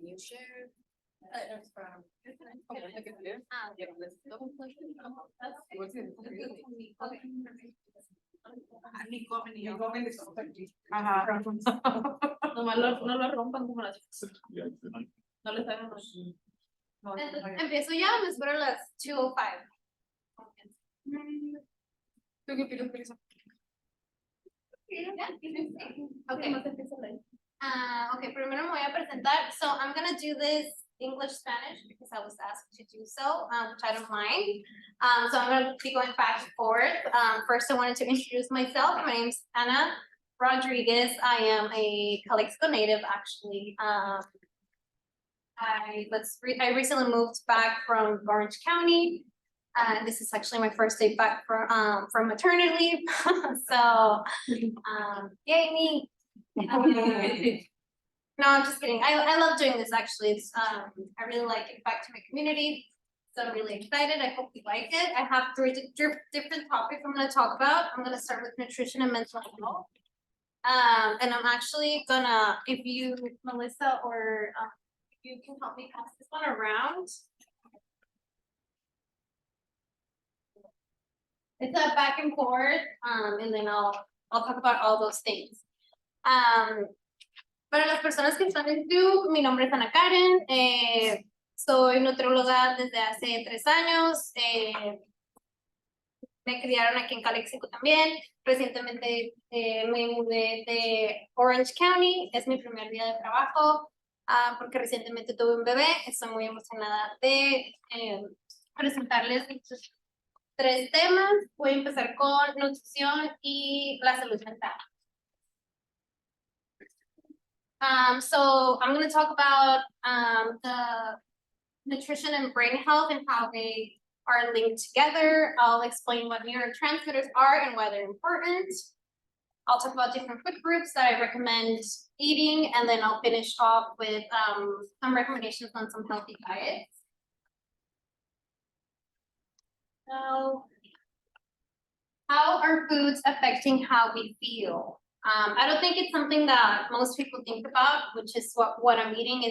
You share. Ajá. No lo rompan como las. No les hagan los. Empiezo ya, me espero las 2:05. Okay. Okay, primero me voy a presentar. So I'm gonna do this English Spanish because I was asked to do so, which I don't mind. So I'm gonna be going back and forth. First, I wanted to introduce myself. My name's Ana Rodriguez. I am a Calexico native, actually. I recently moved back from Orange County. This is actually my first day back from maternity leave. So, yay me. No, I'm just kidding. I love doing this actually. It's I really like it back to my community. So I'm really excited. I hope you like it. I have 3 different topics I'm going to talk about. I'm going to start with nutrition and mental health. And I'm actually gonna, if you, Melissa, or if you can help me pass this one around. It's a back and forth, and then I'll talk about all those things. Para las personas que están en YouTube, mi nombre es Ana Karen, soy nutrióloga desde hace 3 años, me criaron aquí en Calexico también, recientemente me mudé de Orange County, es mi primer día de trabajo, porque recientemente tuve un bebé, estoy muy emocionada de presentarles estos 3 temas. Voy a empezar con nutrición y la salud mental. So I'm going to talk about the nutrition and brain health and how they are linked together. I'll explain what neurotransmitters are and why they're important. I'll talk about different food groups that I recommend eating, and then I'll finish off with some recommendations on some healthy diets. So, how are foods affecting how we feel? I don't think it's something that most people think about, which is what I'm eating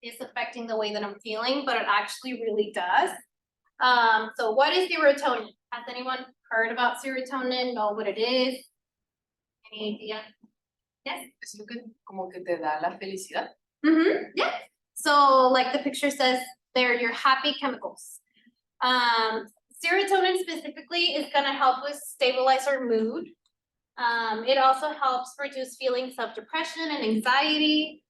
is affecting the way that I'm feeling, but it actually really does. So what is serotonin? Has anyone heard about serotonin? Know what it is? Any idea? Yes? Es lo que como que te da la felicidad. Yeah. So like the picture says, they're your happy chemicals. Serotonin specifically is going to help us stabilize our mood. It also helps reduce feelings of depression and anxiety.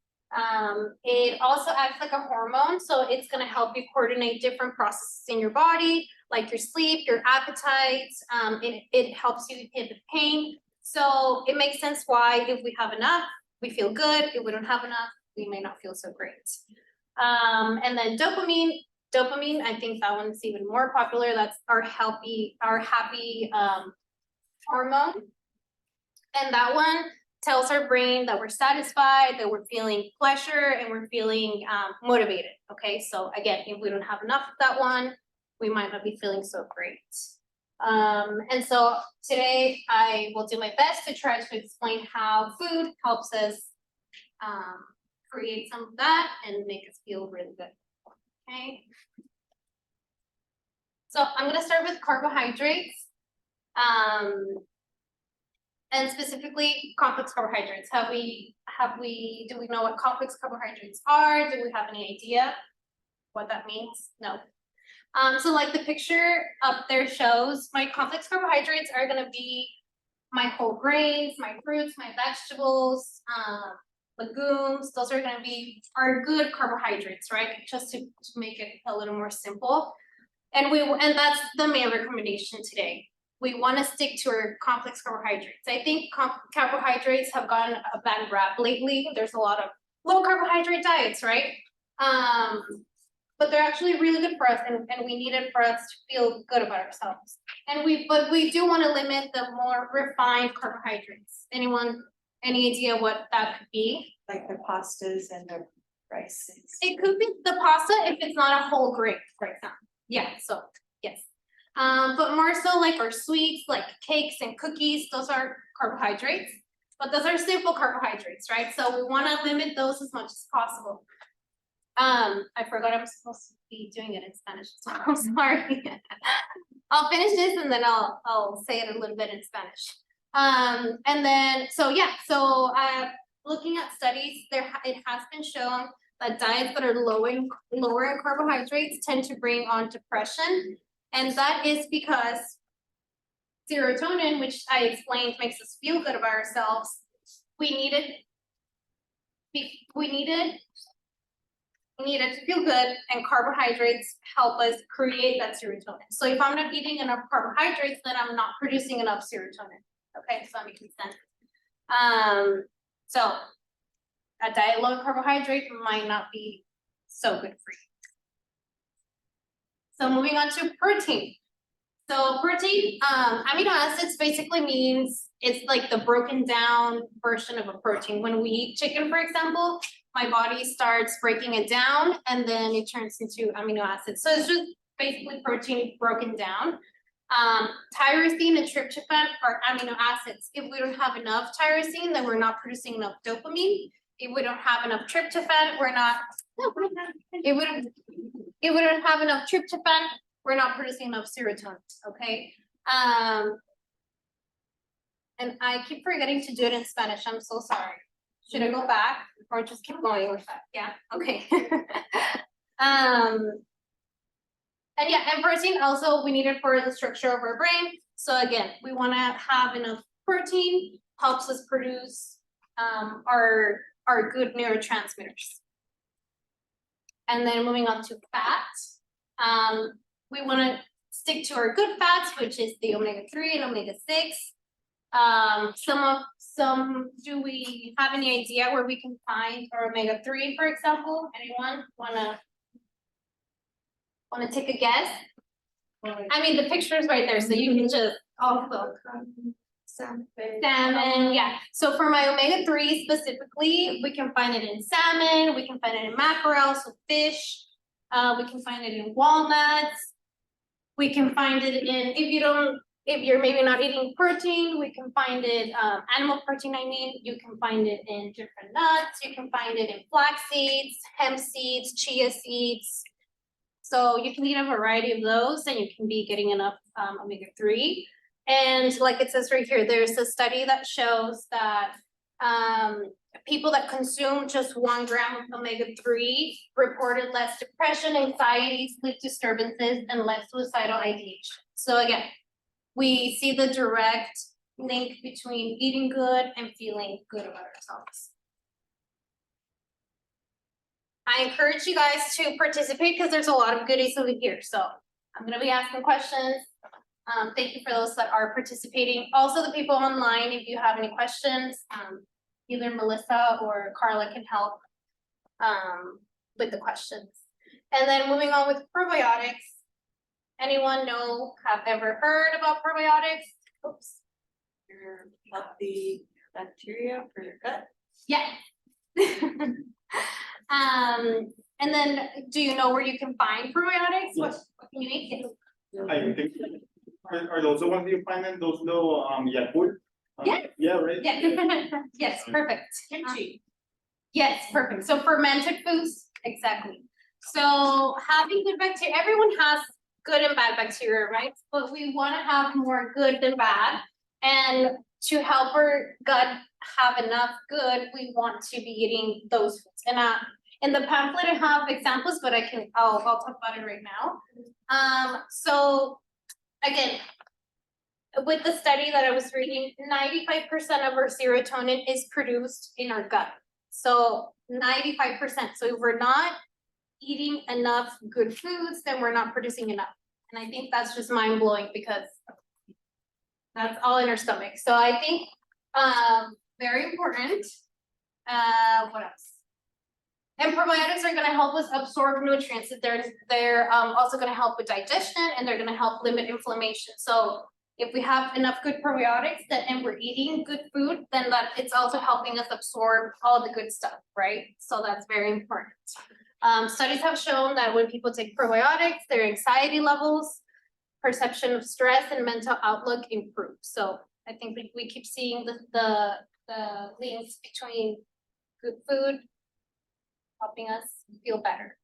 It also acts like a hormone, so it's going to help you coordinate different processes in your body, like your sleep, your appetite. It helps you inhibit pain. So it makes sense why if we have enough, we feel good. If we don't have enough, we may not feel so great. And then dopamine, I think that one's even more popular. That's our happy hormone. And that one tells our brain that we're satisfied, that we're feeling pleasure, and we're feeling motivated. Okay, so again, if we don't have enough of that one, we might not be feeling so great. And so today I will do my best to try to explain how food helps us create some of that and make us feel really good. Okay. So I'm going to start with carbohydrates. And specifically complex carbohydrates. Do we know what complex carbohydrates are? Do we have any idea what that means? No. So like the picture up there shows, my complex carbohydrates are gonna be my whole grains, my fruits, my vegetables, legumes. Those are gonna be our good carbohydrates, right? Just to make it a little more simple. And that's the main recommendation today. We want to stick to our complex carbohydrates. I think carbohydrates have gotten a bad rap lately. There's a lot of low carbohydrate diets, right? but they're actually really good for us, and we need it for us to feel good about ourselves. But we do want to limit the more refined carbohydrates. Anyone, any idea what that could be? Like the pastas and the rices. It could be the pasta if it's not a whole grain, for example. Yeah, so yes. But more so like our sweets, like cakes and cookies, those are carbohydrates, but those are simple carbohydrates, right? So we want to limit those as much as possible. I forgot I'm supposed to be doing it in Spanish, so I'm sorry. I'll finish this and then I'll say it a little bit in Spanish. And then, so yeah, so looking at studies, it has been shown that diets that are lower in carbohydrates tend to bring on depression. And that is because serotonin, which I explained makes us feel good about ourselves, we need it to feel good, and carbohydrates help us create that serotonin. So if I'm not eating enough carbohydrates, then I'm not producing enough serotonin. Okay, so that makes sense. So a diet low in carbohydrate might not be so good for you. So moving on to protein. So protein, amino acids basically means it's like the broken down version of a protein. When we eat chicken, for example, my body starts breaking it down and then it turns into amino acids. So it's just basically protein broken down. Tyrosine and tryptophan are amino acids. If we don't have enough tyrosine, then we're not producing enough dopamine. If we don't have enough tryptophan, if we don't have enough tryptophan, we're not producing enough serotonin, okay? And I keep forgetting to do it in Spanish, I'm so sorry. Should I go back or just keep going with that? Yeah, okay. And yeah, and protein also, we need it for the structure of our brain. So again, we wanna have enough protein, helps us produce our good neurotransmitters. And then moving on to fat, we wanna stick to our good fats, which is the omega-3 and omega-6. Do we have any idea where we can find our omega-3, for example? Anyone wanna take a guess? I mean, the picture is right there, so you can just also. Salmon, yeah. So for my omega-3 specifically, we can find it in salmon, we can find it in mackerel, so fish. We can find it in walnuts. We can find it in, if you're maybe not eating protein, we can find it, animal protein, I mean, you can find it in different nuts, you can find it in flax seeds, hemp seeds, chia seeds. So you can eat a variety of those and you can be getting enough omega-3. And like it says right here, there's a study that shows that people that consume just 1 gram of omega-3 reported less depression, anxiety, sleep disturbances, and less suicidal ideation. So again, we see the direct link between eating good and feeling good about ourselves. I encourage you guys to participate because there's a lot of goodies over here. So I'm going to be asking questions. Thank you for those that are participating. Also, the people online, if you have any questions, either Melissa or Carla can help with the questions. And then moving on with probiotics. Anyone have ever heard about probiotics? Oops. Your healthy bacteria for your gut. Yeah. And then do you know where you can find probiotics? Yes. What can you eat? I think, are those the ones you find in those little Yakult? Yes. Yeah, right? Yeah. Yes, perfect. Kimchi. Yes, perfect. So fermented foods, exactly. So having good bacteria, everyone has good and bad bacteria, right? But we want to have more good than bad. And to help our gut have enough good, we want to be eating those foods. And in the pamphlet, I have examples, but I'll talk about it right now. So again, with the study that I was reading, 95% of our serotonin is produced in our gut. So 95%. So if we're not eating enough good foods, then we're not producing enough. And I think that's just mind blowing because that's all in our stomach. So I think very important. What else? And probiotics are gonna help us absorb nutrients. They're also gonna help with digestion and they're gonna help limit inflammation. So if we have enough good probiotics and we're eating good food, then it's also helping us absorb all the good stuff, right? So that's very important. Studies have shown that when people take probiotics, their anxiety levels, perception of stress, and mental outlook improve. So I think we keep seeing the links between good food helping us feel better.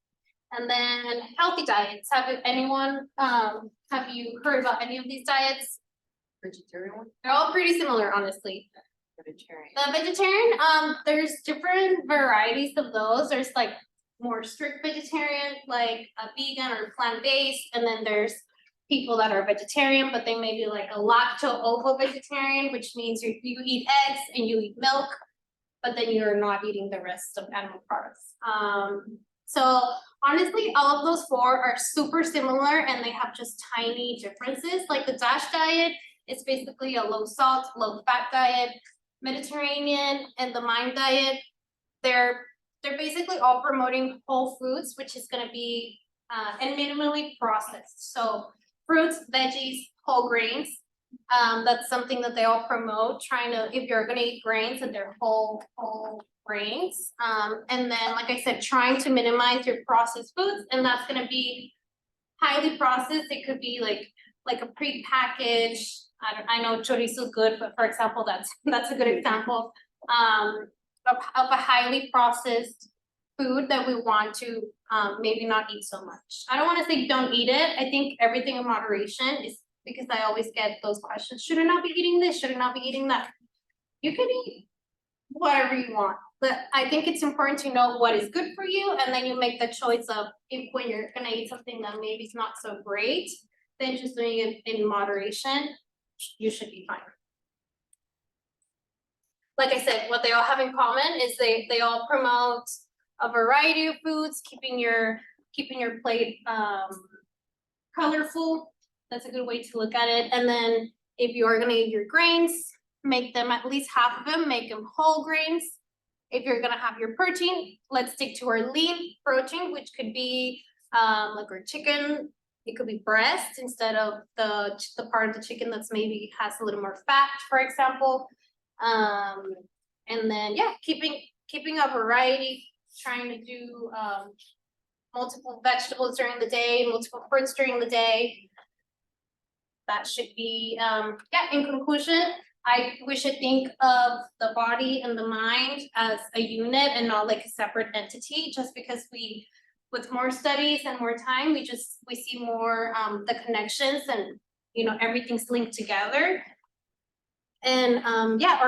And then healthy diets. Have you heard about any of these diets? Vegetarian one? They're all pretty similar, honestly. Vegetarian. The vegetarian, there's different varieties of those. There's like more strict vegetarian, like a vegan or plant-based, and then there's people that are vegetarian, but they may be like a lacto-ovo vegetarian, which means you eat eggs and you eat milk, but then you're not eating the rest of animal products. So honestly, all of those four are super similar and they have just tiny differences. Like the DASH diet is basically a low salt, low fat diet. Mediterranean and the MIND diet, they're basically all promoting whole foods, which is gonna be and minimally processed. So fruits, veggies, whole grains. That's something that they all promote, trying to, if you're gonna eat grains, that they're whole grains. And then, like I said, trying to minimize your processed foods, and that's gonna be highly processed. It could be like a prepackaged, I know chorizo is good, but for example, that's a good example of a highly processed food that we want to maybe not eat so much. I don't want to say don't eat it. I think everything in moderation is, because I always get those questions. Should I not be eating this? Should I not be eating that? You can eat whatever you want, but I think it's important to know what is good for you, and then you make the choice of if when you're gonna eat something that maybe is not so great, then just doing it in moderation, you should be fine. Like I said, what they all have in common is they all promote a variety of foods, keeping your plate colorful. That's a good way to look at it. And then if you are gonna eat your grains, make them at least half of them, make them whole grains. If you're gonna have your protein, let's stick to our lean protein, which could be like our chicken. It could be breast instead of the part of the chicken that's maybe has a little more fat, for example. And then yeah, keeping a variety, trying to do multiple vegetables during the day, multiple fruits during the day. That should be yeah, in conclusion, we should think of the body and the mind as a unit and not like a separate entity, just because with more studies and more time, we see more the connections, and you know, everything's linked together. And yeah,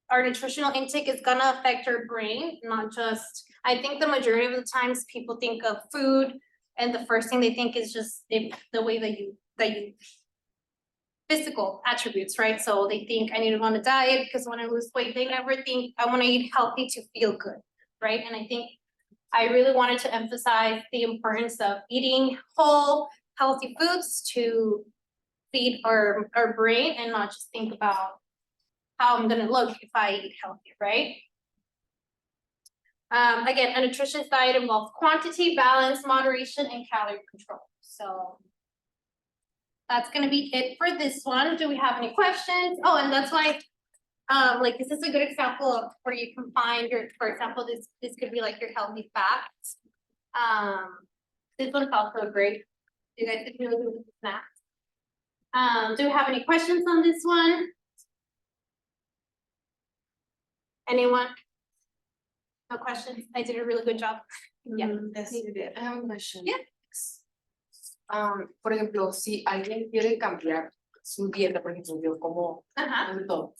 our nutritional intake is gonna affect our brain, not just, I think the majority of the times people think of food and the first thing they think is just the way that you physical attributes, right? So they think I need to go on a diet because when I lose weight, they never think I want to eat healthy to feel good, right? And I think I really wanted to emphasize the importance of eating whole, healthy foods to feed our brain and not just think about how I'm gonna look if I eat healthy, right? Again, a nutritious diet involves quantity, balance, moderation, and calorie control. So that's gonna be it for this one. Do we have any questions? Oh, and that's why, like this is a good example of where you can find your, for example, this could be like your healthy fats. This one's also great. You guys can really do the snacks. Do we have any questions on this one? Anyone? No questions? I did a really good job. Yeah. Yes, you did. I have a question. Yeah. Por ejemplo, si alguien quiere cambiar su dieta, por ejemplo, yo como Ajá. de todo,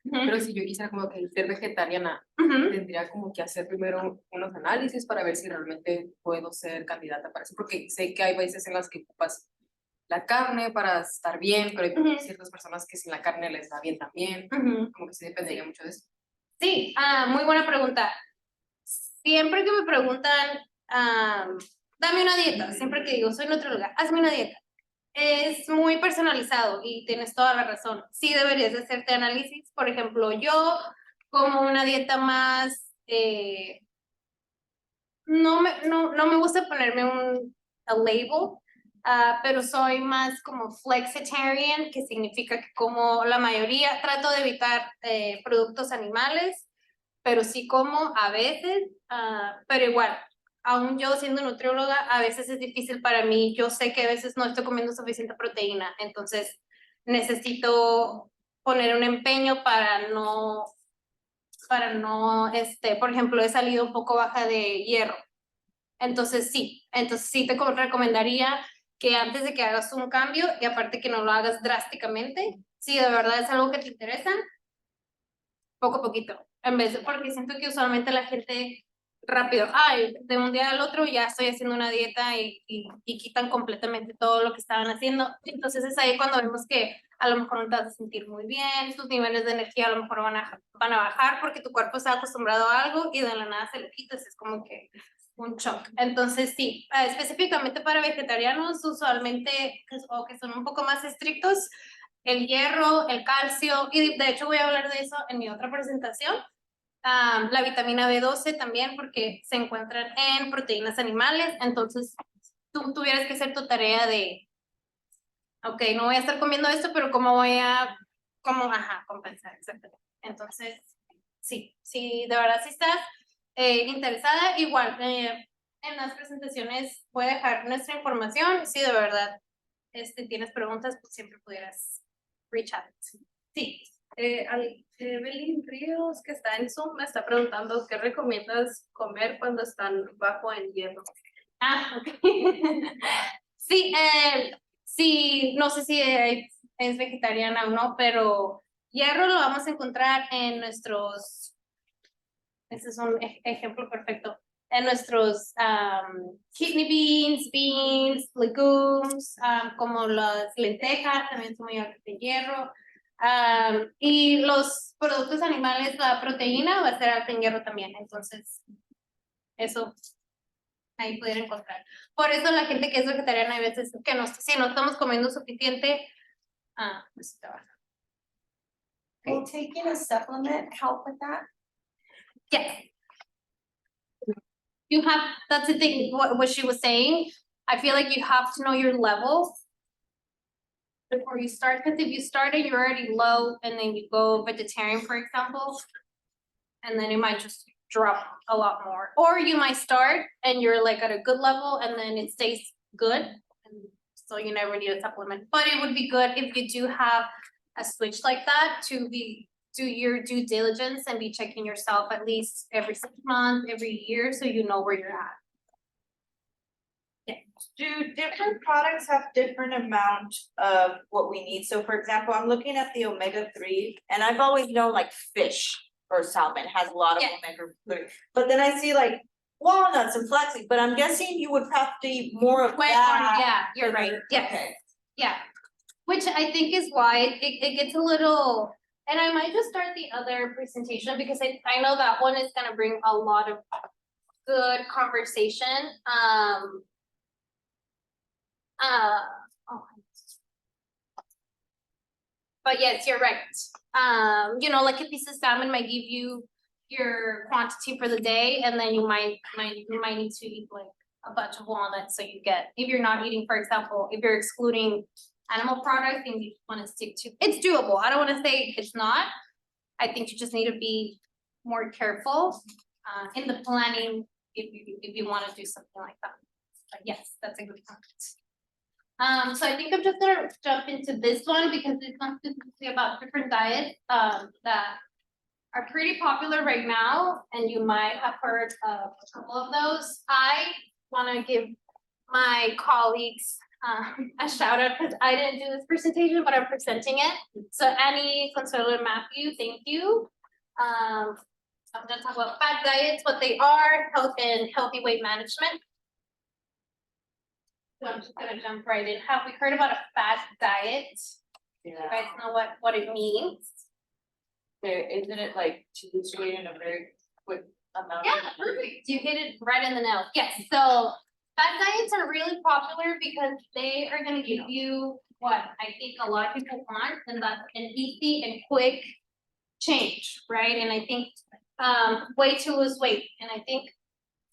pero si yo quisiera como que ser vegetariana, tendría como que hacer primero unos análisis para ver si realmente puedo ser candidata para eso, porque sé que hay veces en las que ocupas la carne para estar bien, pero hay ciertas personas que sin la carne les va bien también, como que sí dependería mucho de eso. Sí, muy buena pregunta. Siempre que me preguntan, dame una dieta, siempre que digo, soy nutrióloga, hazme una dieta. Es muy personalizado y tienes toda la razón. Sí deberías de hacerte análisis. Por ejemplo, yo como una dieta más no me gusta ponerme a label, pero soy más como flexitarian, que significa que como la mayoría, trato de evitar productos animales, pero sí como a veces, pero igual, aún yo siendo nutrióloga, a veces es difícil para mí, yo sé que a veces no estoy comiendo suficiente proteína, entonces necesito poner un empeño para no, por ejemplo, he salido un poco baja de hierro. Entonces sí te recomendaría que antes de que hagas un cambio, y aparte que no lo hagas drásticamente, si de verdad es algo que te interesa, poco a poquito, en vez de, porque siento que usualmente la gente rápido, ay, de un día al otro ya estoy haciendo una dieta y quitan completamente todo lo que estaban haciendo. Entonces es ahí cuando vemos que a lo mejor no te vas a sentir muy bien, tus niveles de energía a lo mejor van a bajar porque tu cuerpo está acostumbrado a algo y de la nada se lo quitas, es como que un shock. Entonces sí, específicamente para vegetarianos usualmente o que son un poco más estrictos, el hierro, el calcio, y de hecho voy a hablar de eso en mi otra presentación. La vitamina B12 también, porque se encuentran en proteínas animales, entonces tú tuvieras que hacer tu tarea de, ok, no voy a estar comiendo esto, pero ¿cómo voy a, compensar? Exactamente. Entonces, sí, de verdad, si estás interesada, igual, en las presentaciones voy a dejar nuestra información, si de verdad tienes preguntas, pues siempre pudieras reach out. Sí. Evelyn Ríos, que está en Zoom, me está preguntando qué recomiendas comer cuando están bajo en hierro. Ok. Sí, no sé si es vegetariana o no, pero hierro lo vamos a encontrar en nuestros, este es un ejemplo perfecto, en nuestros kidney beans, legumes, como las lentejas, también son muy altas de hierro. Y los productos animales, la proteína va a ser alta en hierro también, entonces eso ahí pudiera encontrar. Por eso la gente que es vegetariana hay veces que si no estamos comiendo suficiente, pues te baja. Will taking a supplement help with that? Yes. You have, that's the thing, what she was saying, I feel like you have to know your levels before you start, because if you start and you're already low and then you go vegetarian, for example, and then it might just drop a lot more. Or you might start and you're like at a good level and then it stays good, and so you never need a supplement. But it would be good if you do have a switch like that to do your due diligence and be checking yourself at least every 6 months, every year, so you know where you're at. Do different products have different amount of what we need? So for example, I'm looking at the omega-3 and I've always known like fish or salmon has a lot of Yeah. omega-3. But then I see like walnuts and flaxseed, but I'm guessing you would have to eat more of Way that. more, yeah, you're right, yes. Okay. Yeah, which I think is why it gets a little, and I might just start the other presentation because I know that one is gonna bring a lot of good conversation. Oh. But yes, you're right. Like a piece of salmon might give you your quantity for the day, and then you might need to eat like a bunch of walnuts. So you get, if you're not eating, for example, if you're excluding animal products and you want to stick to, it's doable. I don't want to say it's not. I think you just need to be more careful in the planning if you want to do something like that. But yes, that's a good point. So I think I'm just gonna jump into this one because this one's specifically about different diets that are pretty popular right now, and you might have heard of a couple of those. I want to give my colleagues a shout out because I didn't do this presentation, but I'm presenting it. So Annie, Consuelo, and Matthew, thank you. I'm gonna talk about fat diets, what they are, health and healthy weight management. So I'm just gonna jump right in. Have we heard about a fat diet? You guys know what it means? Isn't it like to lose weight in a very quick amount? Yeah, perfect. You hit it right in the nail. Yes, so fat diets are really popular because they are gonna give you what I think a lot of people want, and that's an easy and quick change, right? And I think way to lose weight. And I think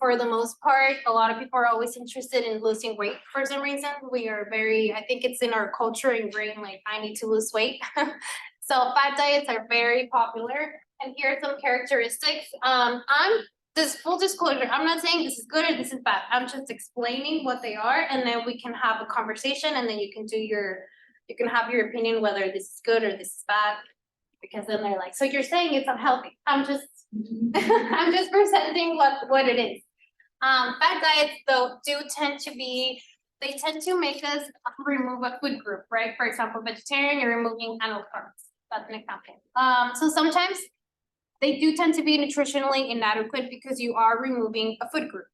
for the most part, a lot of people are always interested in losing weight for some reason. We are very, I think it's in our culture ingrained, like, I need to lose weight. So fat diets are very popular, and here are some characteristics. This full disclosure, I'm not saying this is good or this is bad. I'm just explaining what they are, and then we can have a conversation, and then you can have your opinion whether this is good or this is bad. Because then they're like, so you're saying it's unhealthy. I'm just presenting what it is. Fat diets though they tend to make us remove a food group, right? For example, vegetarian, you're removing animal carbs. That's an example. So sometimes they do tend to be nutritionally inadequate because you are removing a food group.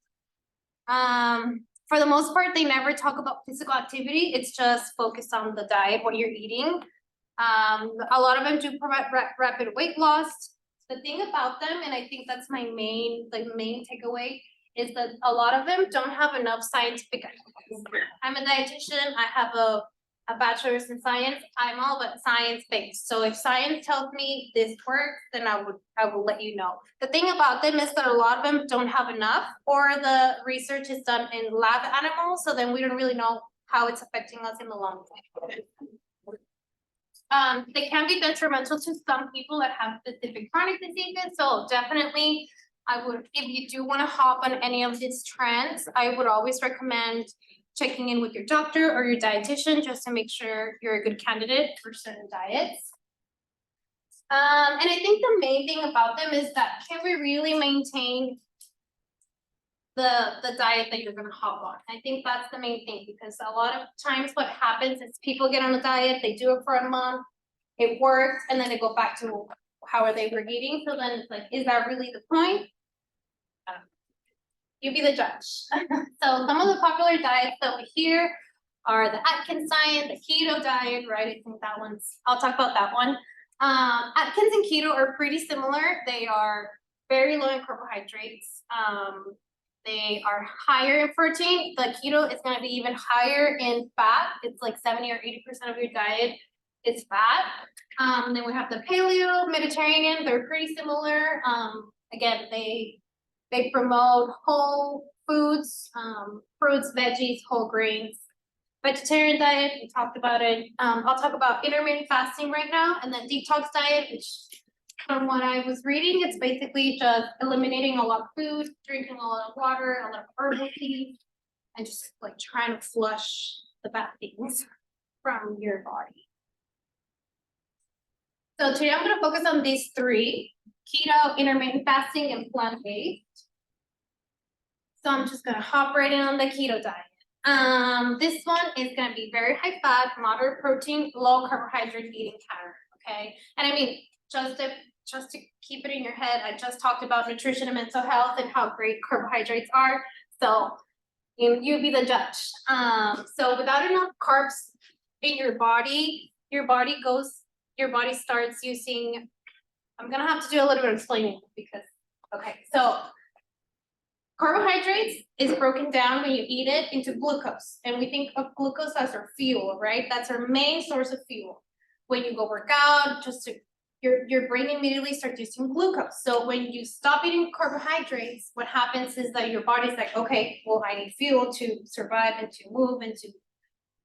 For the most part, they never talk about physical activity. It's just focused on the diet, what you're eating. A lot of them do provide rapid weight loss. The thing about them, and I think that's my main takeaway, is that a lot of them don't have enough scientific evidence. I'm a dietitian. I have a bachelor's in science. I'm all about science-based. So if science tells me this works, then I will let you know. The thing about them is that a lot of them don't have enough, or the research is done in lab animals, so then we don't really know how it's affecting us in the long term. They can be detrimental to some people that have specific chronic diseases. So definitely, if you do want to hop on any of these trends, I would always recommend checking in with your doctor or your dietitian just to make sure you're a good candidate for certain diets. And I think the main thing about them is that can we really maintain the diet that you're gonna hop on? I think that's the main thing, because a lot of times what happens is people get on a diet, they do it for a month, it works, and then they go back to how they were eating. So then it's like, is that really the point? You be the judge. So some of the popular diets that we hear are the Atkins diet, the keto diet, right? I think I'll talk about that one. Atkins and keto are pretty similar. They are very low in carbohydrates. They are higher in protein. The keto is gonna be even higher in fat. It's like 70 or 80% of your diet is fat. Then we have the paleo, Mediterranean. They're pretty similar. Again, they promote whole foods, fruits, veggies, whole grains. Vegetarian diet, we talked about it. I'll talk about intermittent fasting right now, and then detox diet, which from what I was reading, it's basically just eliminating a lot of food, drinking a lot of water, a lot of herbal teas, and just like trying to flush the bad things from your body. So today I'm gonna focus on these three: keto, intermittent fasting, and plant-based. So I'm just gonna hop right in on the keto diet. This one is gonna be very high fat, moderate protein, low carbohydrate eating pattern, okay? And I mean, just to keep it in your head, I just talked about nutrition and mental health and how great carbohydrates are. So you be the judge. So without enough carbs in your body starts using, I'm gonna have to do a little bit of explaining because, okay, so carbohydrates is broken down when you eat it into glucose, and we think of glucose as our fuel, right? That's our main source of fuel. When you go work out, your brain immediately starts using glucose. So when you stop eating carbohydrates, what happens is that your body's like, okay, well, I need fuel to survive and to move and to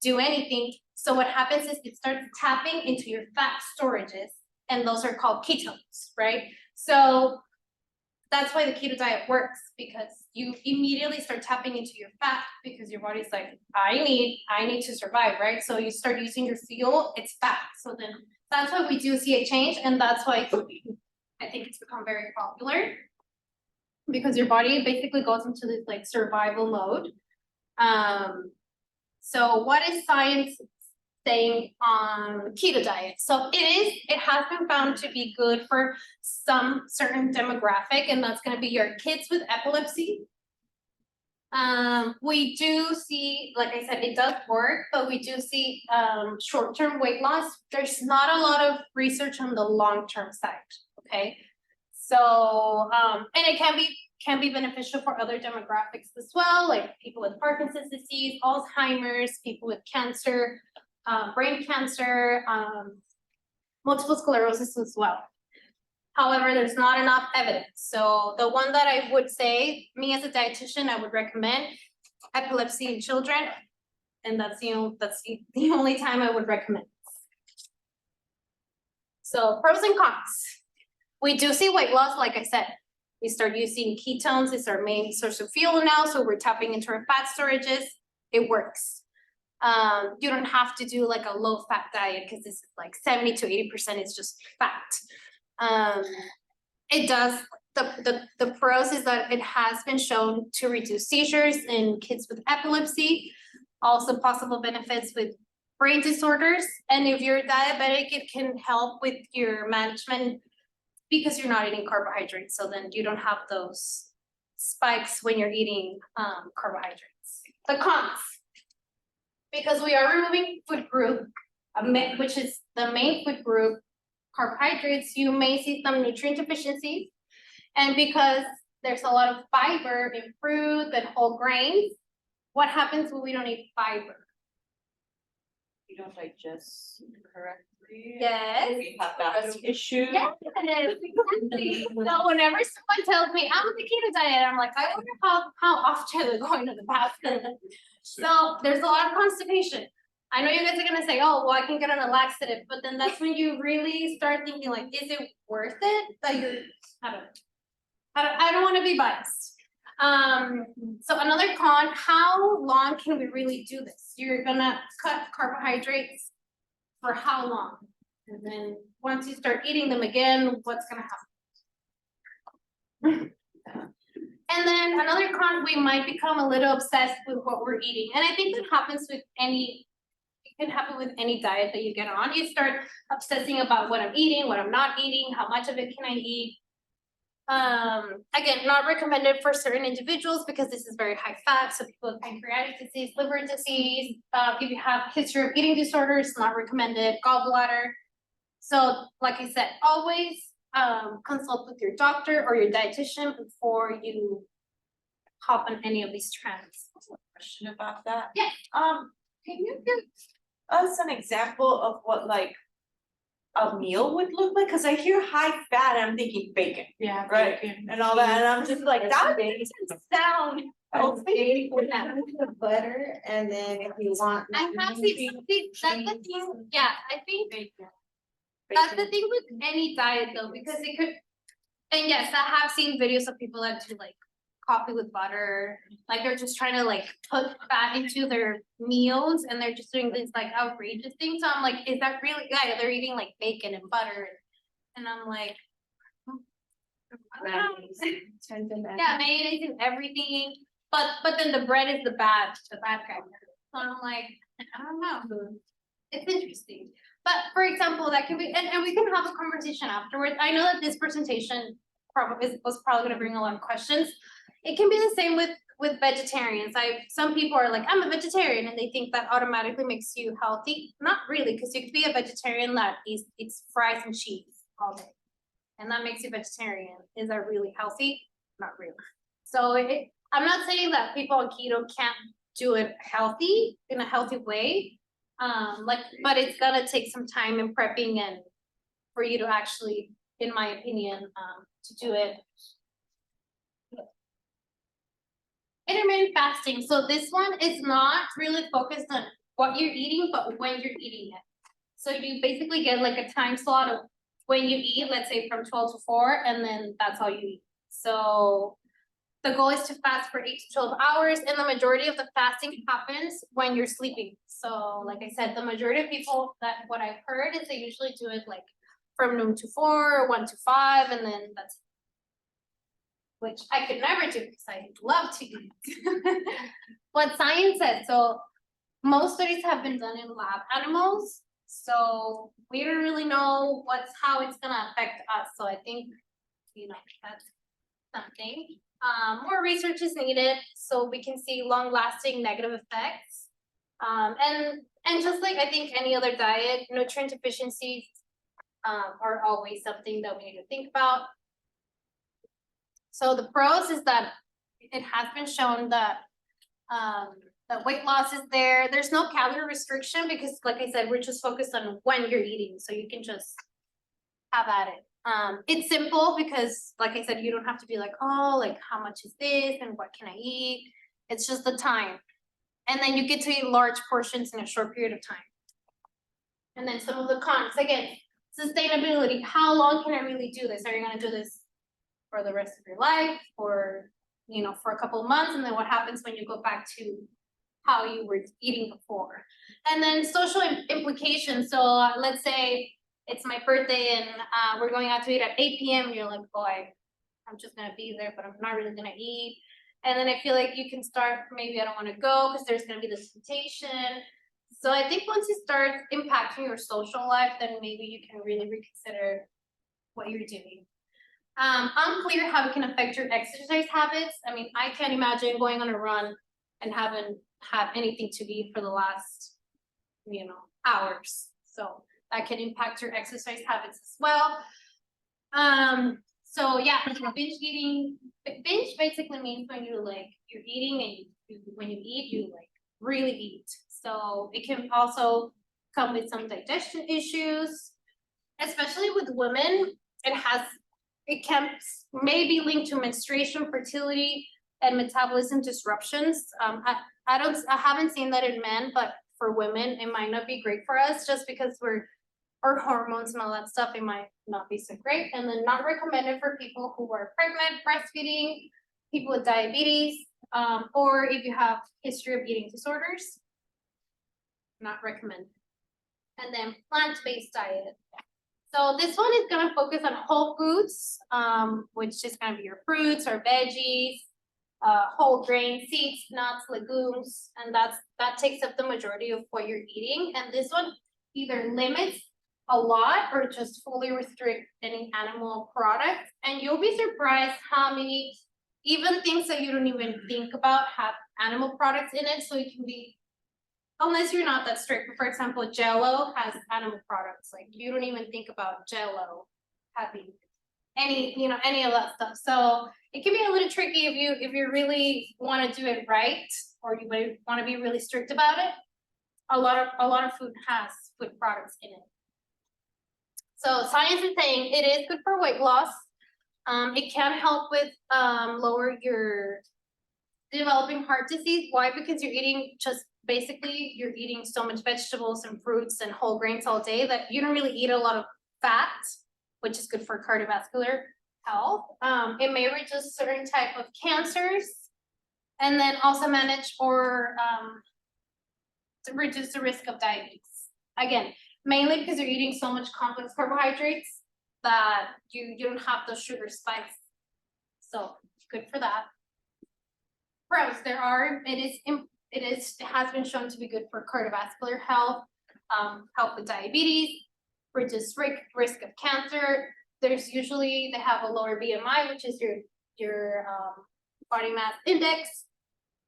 do anything. So what happens is it starts tapping into your fat storages, and those are called ketones, right? So that's why the keto diet works, because you immediately start tapping into your fat because your body's like, I need to survive, right? So you start using your fuel, it's fat. So then that's why we do see a change, and that's why I think it's become very popular, because your body basically goes into this like survival mode. So what is science saying on keto diet? So it has been found to be good for some certain demographic, and that's going to be your kids with epilepsy. We do see, like I said, it does work, but we do see short-term weight loss. There's not a lot of research on the long-term side, okay? So, and it can be beneficial for other demographics as well, like people with Parkinson's disease, Alzheimer's, people with cancer, brain cancer, multiple sclerosis as well. However, there's not enough evidence. So the one that I would say, me as a dietitian, I would recommend epilepsy in children. And that's the only time I would recommend. So pros and cons. We do see weight loss, like I said. We start using ketones, it's our main source of fuel now, so we're tapping into our fat storages. It works. You don't have to do like a low fat diet because it's like 70 to 80% is just fat. It does, the pros is that it has been shown to reduce seizures in kids with epilepsy, also possible benefits with brain disorders. And if you're diabetic, it can help with your management because you're not eating carbohydrates. So then you don't have those spikes when you're eating carbohydrates. The cons, because we are removing food group, which is the main food group, carbohydrates, you may see some nutrient deficiencies. And because there's a lot of fiber in fruit and whole grains, what happens when we don't eat fiber? You don't digest correctly. Yes. We have that issue. Yes, exactly. So whenever someone tells me I'm on the keto diet, I'm like, I wonder how often they're going to the bathroom. So there's a lot of constipation. I know you guys are gonna say, oh, well, I can get on a laxative, but then that's when you really start thinking like, is it worth it that you're, I don't wanna be biased. So another con, how long can we really do this? You're gonna cut carbohydrates for how long? And then once you start eating them again, what's gonna happen? And then another con, we might become a little obsessed with what we're eating. And I think that happens with it can happen with any diet that you get on. You start obsessing about what I'm eating, what I'm not eating, how much of it can I eat. Again, not recommended for certain individuals because this is very high fat. So people with pancreatic disease, liver disease, if you have history of eating disorders, not recommended, gallbladder. So like I said, always consult with your doctor or your dietitian before you hop on any of these trends. Question about that. Yeah. Can you give us an example of what like a meal would look like? Cause I hear high fat and I'm thinking bacon, Yeah, right? And all that, and I'm just like, that doesn't sound healthy. The butter, and then if you want. I have seen, that's the thing, yeah, I think that's the thing with any diet though, because it could, and yes, I have seen videos of people that do like coffee with butter, like they're just trying to like put fat into their meals and they're just doing these like outrageous things. So I'm like, is that really, yeah, they're eating like bacon and butter. And I'm like, yeah, mayonnaise and everything, but then the bread is the bad guy. So I'm like, I don't know. It's interesting. But for example, that could be, and we can have a conversation afterwards. I know that this presentation was probably gonna bring a lot of questions. It can be the same with vegetarians. Some people are like, I'm a vegetarian, and they think that automatically makes you healthy. Not really, because you could be a vegetarian that eats fries and cheese all day, and that makes you vegetarian. Is that really healthy? Not really. So I'm not saying that people on keto can't do it healthy in a healthy way. But it's gonna take some time and prepping and for you to actually, in my opinion, to do it. Intermittent fasting. So this one is not really focused on what you're eating, but when you're eating it. So you basically get like a time slot of when you eat, let's say from 12 to 4, and then that's all you eat. So the goal is to fast for 8 to 12 hours, and the majority of the fasting happens when you're sleeping. So like I said, the majority of people, that what I've heard is they usually do it like from noon to 4, 1 to 5, and then that's, which I could never do because I love to eat. What science says, so most studies have been done in lab animals, so we don't really know how it's gonna affect us. So I think, that's something. More research is needed so we can see long-lasting negative effects. And just like I think any other diet, nutrient deficiencies are always something that we need to think about. So the pros is that it has been shown that weight loss is there. There's no calorie restriction because, like I said, we're just focused on when you're eating, so you can just have at it. It's simple because, like I said, you don't have to be like, oh, like how much is this and what can I eat? It's just the time. And then you get to eat large portions in a short period of time. And then some of the cons, again, sustainability. How long can I really do this? Are you gonna do this for the rest of your life, or, you know, for a couple of months? And then what happens when you go back to how you were eating before? And then social implications. So let's say it's my birthday and we're going out to eat at 8 p.m. You're like, boy, I'm just gonna be there, but I'm not really gonna eat. And then I feel like you can start, maybe I don't wanna go because there's gonna be this temptation. So I think once it starts impacting your social life, then maybe you can really reconsider what you're doing. Unclear how it can affect your exercise habits. I mean, I can't imagine going on a run and haven't had anything to eat for the last, you know, hours. So that can impact your exercise habits as well. So yeah, binge eating. Binge basically means when you're eating and when you eat, you like really eat. So it can also come with some digestion issues, especially with women. It can maybe linked to menstruation, fertility, and metabolism disruptions. I haven't seen that in men, but for women, it might not be great for us just because our hormones and all that stuff, it might not be so great. And then not recommended for people who are pregnant, breastfeeding, people with diabetes, or if you have history of eating disorders, not recommended. And then plant-based diet. So this one is gonna focus on whole foods, which is gonna be your fruits or veggies, whole grain, seeds, nuts, legumes, and that takes up the majority of what you're eating. And this one either limits a lot or just fully restrict any animal products. And you'll be surprised how many, even things that you don't even think about have animal products in it. So it can be, unless you're not that strict. For example, Jell-O has animal products. Like you don't even think about Jell-O having any of that stuff. So it can be a little tricky if you really want to do it right, or you want to be really strict about it. A lot of food has food products in it. So science is saying it is good for weight loss. It can help with lower your developing heart disease. Why? Because you're eating you're eating so much vegetables and fruits and whole grains all day that you don't really eat a lot of fat, which is good for cardiovascular health. It may reduce certain type of cancers, and then also manage or to reduce the risk of diabetes. Again, mainly because you're eating so much complex carbohydrates that you don't have those sugar spikes. So good for that. Pros, it has been shown to be good for cardiovascular health, help with diabetes, reduce risk of cancer. They have a lower BMI, which is your body mass index.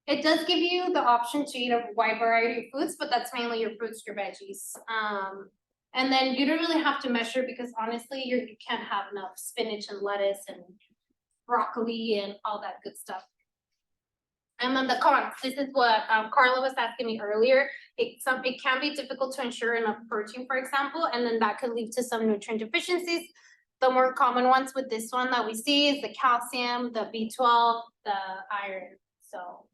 It does give you the option to eat a wide variety of foods, but that's mainly your fruits, your veggies. And then you don't really have to measure because honestly, you can't have enough spinach and lettuce and broccoli and all that good stuff. And then the cons, this is what Carla was asking me earlier. It can be difficult to ensure enough protein, for example, and then that could lead to some nutrient deficiencies. The more common ones with this one that we see is the calcium, the B12, the iron. So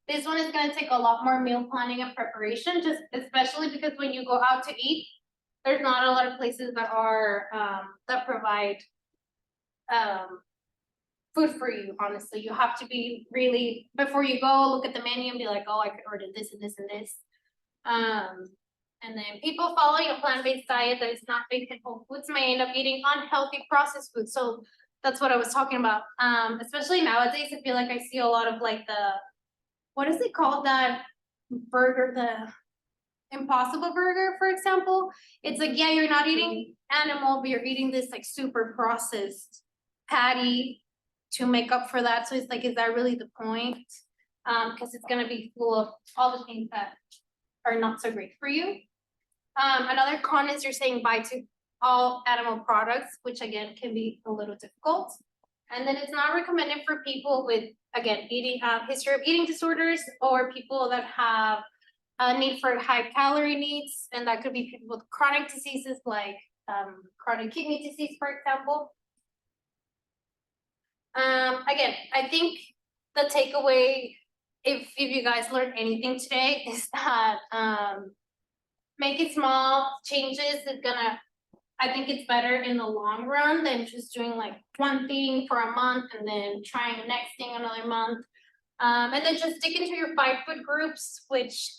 this one is going to take a lot more meal planning and preparation, just especially because when you go out to eat, there's not a lot of places that are that provide food for you. Honestly, you have to be really, before you go, look at the menu and be like, oh, I could order this and this and this. And then people following a plant-based diet that is not based in whole foods may end up eating unhealthy processed foods. So that's what I was talking about. Especially nowadays, I feel like I see a lot of like what is it called, that burger, the Impossible Burger, for example. It's like, yeah, you're not eating animal, but you're eating this like super processed patty to make up for that. So it's like, is that really the point? Because it's gonna be full of all the things that are not so great for you. Another con is you're saying bye to all animal products, which again can be a little difficult. And then it's not recommended for people with, again, history of eating disorders, or people that have a need for high calorie needs, and that could be people with chronic diseases like chronic kidney disease, for example. Again, I think the takeaway, if you guys learned anything today, is that make it small changes is gonna, I think it's better in the long run than just doing like one thing for a month and then trying the next thing another month. And then just stick into your 5-foot groups, which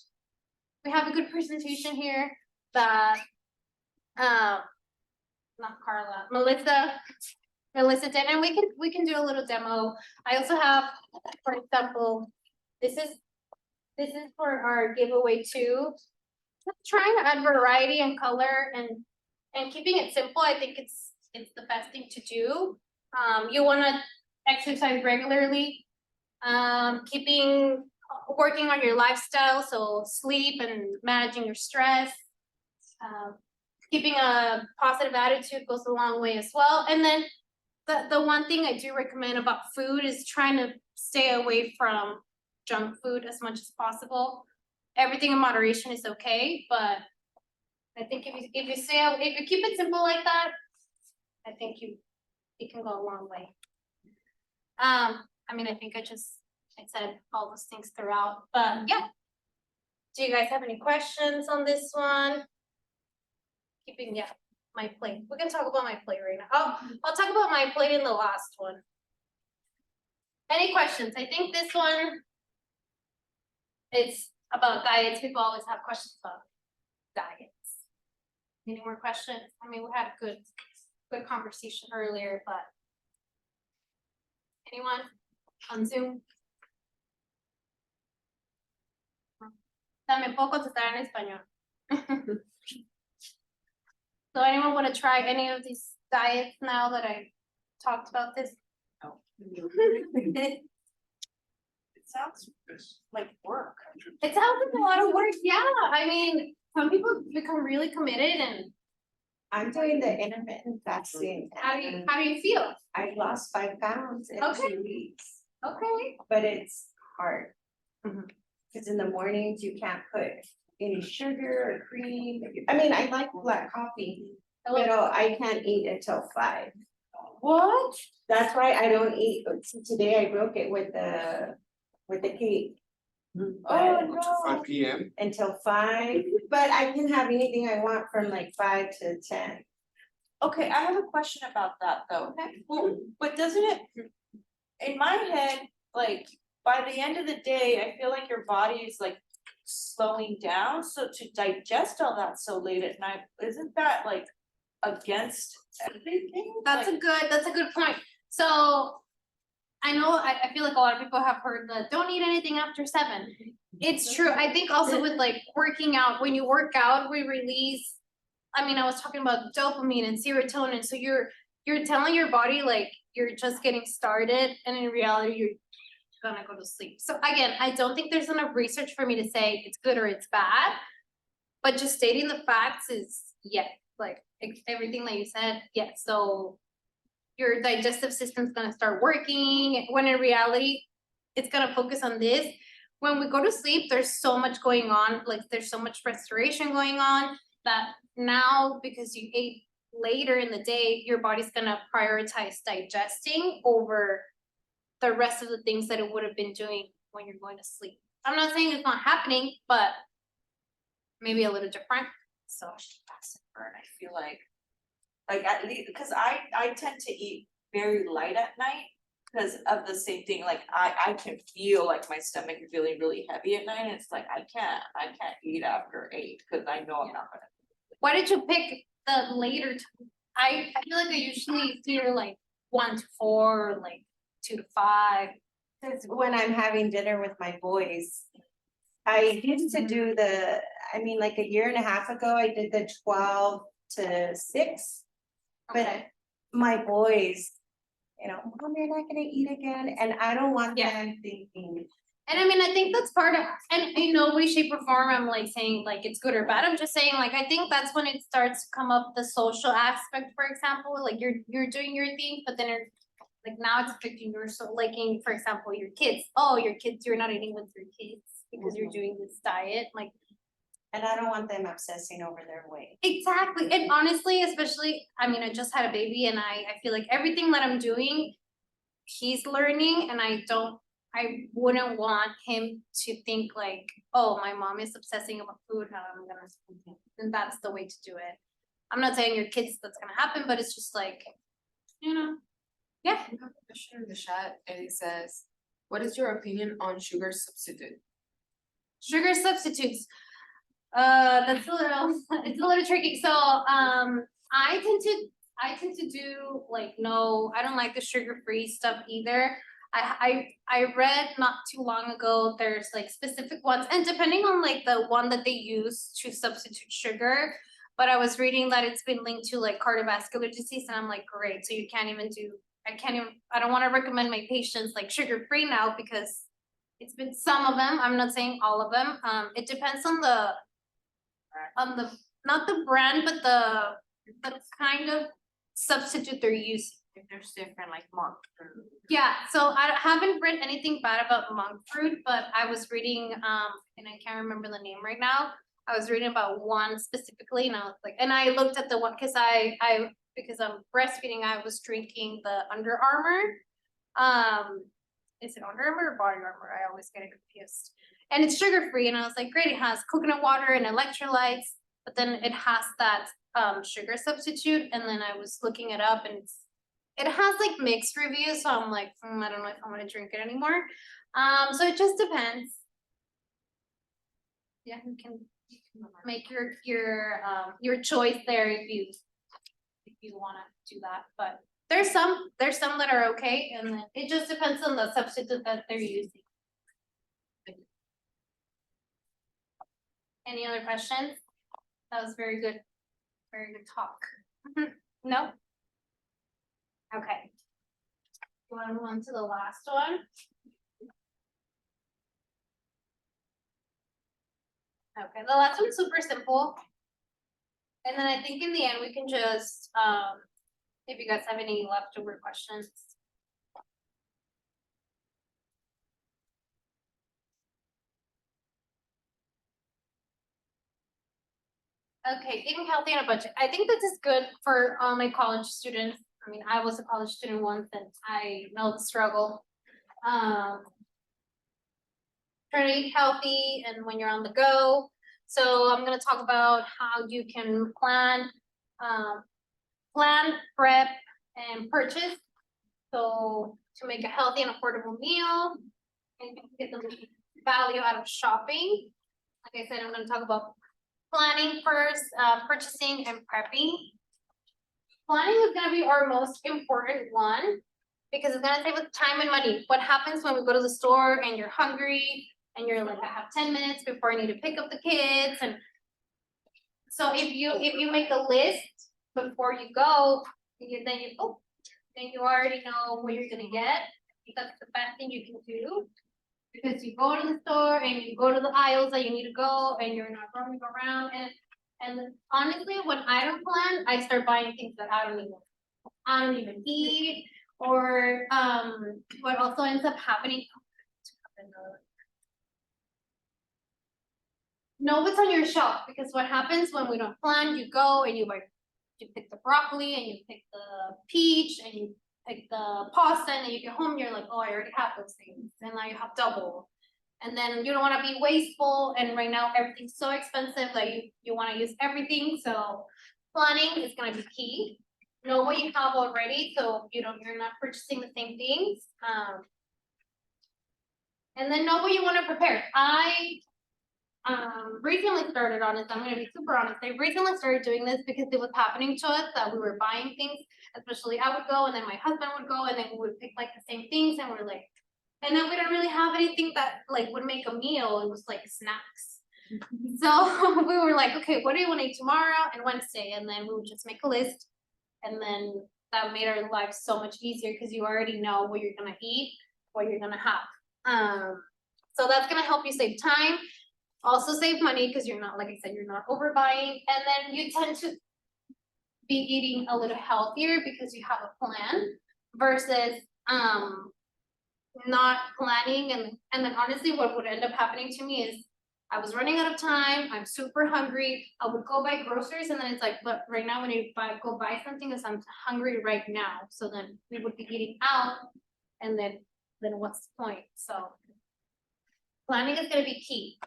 we have a good presentation here that not Carla, Melissa did, and we can do a little demo. I also have, for example, this is for our giveaway too. Just trying to add variety and color and keeping it simple. I think it's the best thing to do. You want to exercise regularly, working on your lifestyle, so sleep and managing your stress. Keeping a positive attitude goes a long way as well. And then the one thing I do recommend about food is trying to stay away from junk food as much as possible. Everything in moderation is okay, but I think if you keep it simple like that, I think it can go a long way. I mean, I think I said all those things throughout, but yeah. Do you guys have any questions on this one? Keeping, my plate. We can talk about my plate right now. I'll talk about my plate in the last one. Any questions? I think this one, it's about diets. People always have questions about diets. Any more questions? I mean, we had a good conversation earlier, but anyone on Zoom? También puedo contestar en español. So anyone want to try any of these diets now that I talked about this? No. It sounds like work. It sounds like a lot of work, yeah. I mean, some people become really committed, and I'm doing the intermittent fasting. how do and you feel? I lost 5 pounds in Okay. 2 weeks, Okay. but it's hard. Mhm. Cause in the mornings you can't put any sugar or cream. I mean, I like black coffee, but I can't eat until 5. What? That's why I don't eat. So today I broke it with the cake. Oh, But no. 5 p.m. until 5, but I can have anything I want from like 5 to 10. Okay, I have a question about that though. Well, but doesn't it, in my head, like, by the end of the day, I feel like your body is like slowing down, so to digest all that so late at night, isn't that like against everything? That's a good point. So I know I feel like a lot of people have heard the don't eat anything after 7. It's true. I think also with like working out, when you work out, we release, I mean, I was talking about dopamine and serotonin. So you're telling your body like you're just getting started, and in reality you're gonna go to sleep. So again, I don't think there's enough research for me to say it's good or it's bad, but just stating the facts is like everything that you said, yes. So your digestive system's gonna start working, when in reality, it's gonna focus on this. When we go to sleep, there's so much going on, like there's so much restoration going on, that now, because you ate later in the day, your body's gonna prioritize digesting over the rest of the things that it would have been doing when you're going to sleep. I'm not saying it's not happening, but maybe a little different. So I feel like at least, because I tend to eat very light at night because of the same thing, like I can feel like my stomach feeling really heavy at night, and it's like I can't eat after 8 because I know I'm not gonna. why did you pick the later time? I feel like I usually hear like 1 to 4, or like 2 to 5. Cause when I'm having dinner with my boys, I used to do like a year and a half ago, I did the 12 to 6. But Okay. my boys, Mom, you're not gonna eat again, and I don't want Yeah. them thinking. And I mean, I think that's part of, and in no way, shape, or form, I'm like saying like it's good or bad. I'm just saying like I think that's when it starts to come up, the social aspect, for example, like you're doing your thing, but then like now it's affecting your like for example, your kids. Oh, your kids, you're not eating with your kids because you're doing this diet, like. And I don't want them obsessing over their weight. Exactly. And honestly, especially, I mean, I just had a baby, and I feel like everything that I'm doing he's learning, and I wouldn't want him to think like, oh, my mom is obsessing about food, now I'm gonna, and that's the way to do it. I'm not saying your kids that's gonna happen, but it's just like, you know, yeah. We have a question in the chat, and it says, what is your opinion on sugar substitute? Sugar substitutes. That's a little, it's a little tricky. So, I tend to do like, no, I don't like the sugar-free stuff either. I read not too long ago, there's like specific ones, and depending on like the one that they use to substitute sugar, but I was reading that it's been linked to like cardiovascular disease, and I'm like, great, so you can't even do, I don't wanna recommend my patients like sugar-free now, because it's been some of them, I'm not saying all of them, it depends on the, not the brand, but the kind of substitute they're using. If there's different like monk fruit. Yeah, so I haven't read anything bad about monk fruit, but I was reading, and I can't remember the name right now. I was reading about one specifically, and I was like, and I looked at the one, cause because I'm breastfeeding, I was drinking the Under Armour. Is it Under Armour or Body Armor? I always get it confused. And it's sugar-free, and I was like, great, it has coconut water and electrolytes, but then it has that sugar substitute, and then I was looking it up, and it has like mixed reviews, so I'm like, I don't know if I'm gonna drink it anymore. So it just depends. Yeah, you can make your choice there if you wanna do that, but there's some that are okay, and then it just depends on the substitute that they're using. Any other questions? That was very good talk. No? Okay. You wanna move on to the last one? Okay, the last one's super simple. And then I think in the end, we can just, if you guys have any leftover questions. Okay, eating healthy on a budget. I think this is good for all my college students. I mean, I was a college student once, and I know the struggle. Trying to eat healthy and when you're on the go. So I'm gonna talk about how you can plan, prep, and purchase. So to make a healthy and affordable meal, and you can get the value out of shopping. Like I said, I'm gonna talk about planning first, purchasing and prepping. Planning is gonna be our most important one, because it's gonna save us time and money. What happens when we go to the store and you're hungry and you're like, I have 10 minutes before I need to pick up the kids, and so if you make a list before you go, then you already know what you're gonna get. That's the best thing you can do, because you go to the store and you go to the aisles that you need to go, and you're not roaming around. And honestly, when I don't plan, I start buying things that I don't even need, or what also ends up happening. Know what's on your shelf, because what happens when we don't plan, you go and you pick the broccoli, and you pick the peach, and you pick the pasta, and then you get home, you're like, oh, I already have those things, and now you have double. And then you don't want to be wasteful, and right now everything's so expensive that you want to use everything. So planning is going to be key. Know what you have already, so you're not purchasing the same things. And then know what you want to prepare. I recently started on this. I'm going to be super honest. I recently started doing this because it was happening to us that we were buying things, especially I would go, and then my husband would go, and then we would pick like the same things, and we're like, and then we don't really have anything that like would make a meal. It was like snacks. So we were like, okay, what do you want to eat tomorrow and Wednesday? And then we would just make a list, and then that made our lives so much easier, because you already know what you're gonna eat, what you're gonna have. So that's gonna help you save time. Also save money, because you're not, like I said, you're not overbuying, and then you tend to be eating a little healthier because you have a plan versus not planning. And then honestly, what would end up happening to me is I was running out of time, I'm super hungry, I would go buy groceries, and then it's like, but right now when you go buy something, is I'm hungry right now, so then we would be eating out, and then what's the point? So planning is gonna be key.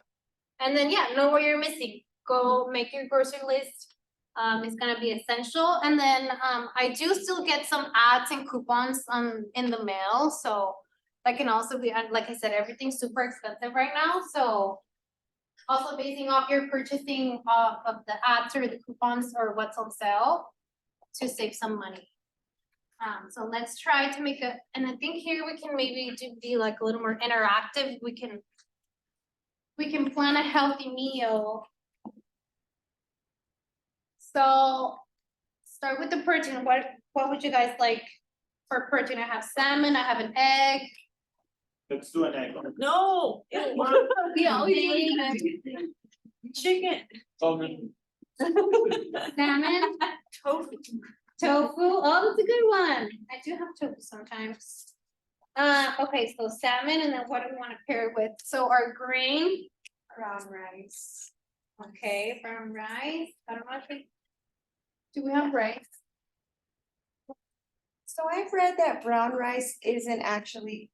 And then, yeah, know what you're missing. Go make your grocery list. It's gonna be essential. And then, I do still get some ads and coupons in the mail, so that can also be, like I said, everything's super expensive right now, so also basing off your purchasing of the ads or the coupons or what's on sale to save some money. So let's try to make and I think here we can maybe be like a little more interactive. We can plan a healthy meal. So start with the protein. What would you guys like for protein? I have salmon, I have an egg. Let's do an egg. No. We always eat Chicken. salmon, Tofu. tofu. Oh, that's a good one. I do have tofu sometimes. Okay, so salmon, and then what do we want to pair it with? So our grain, Brown rice. okay, brown rice. I don't know if do we have rice? So I've read that brown rice isn't actually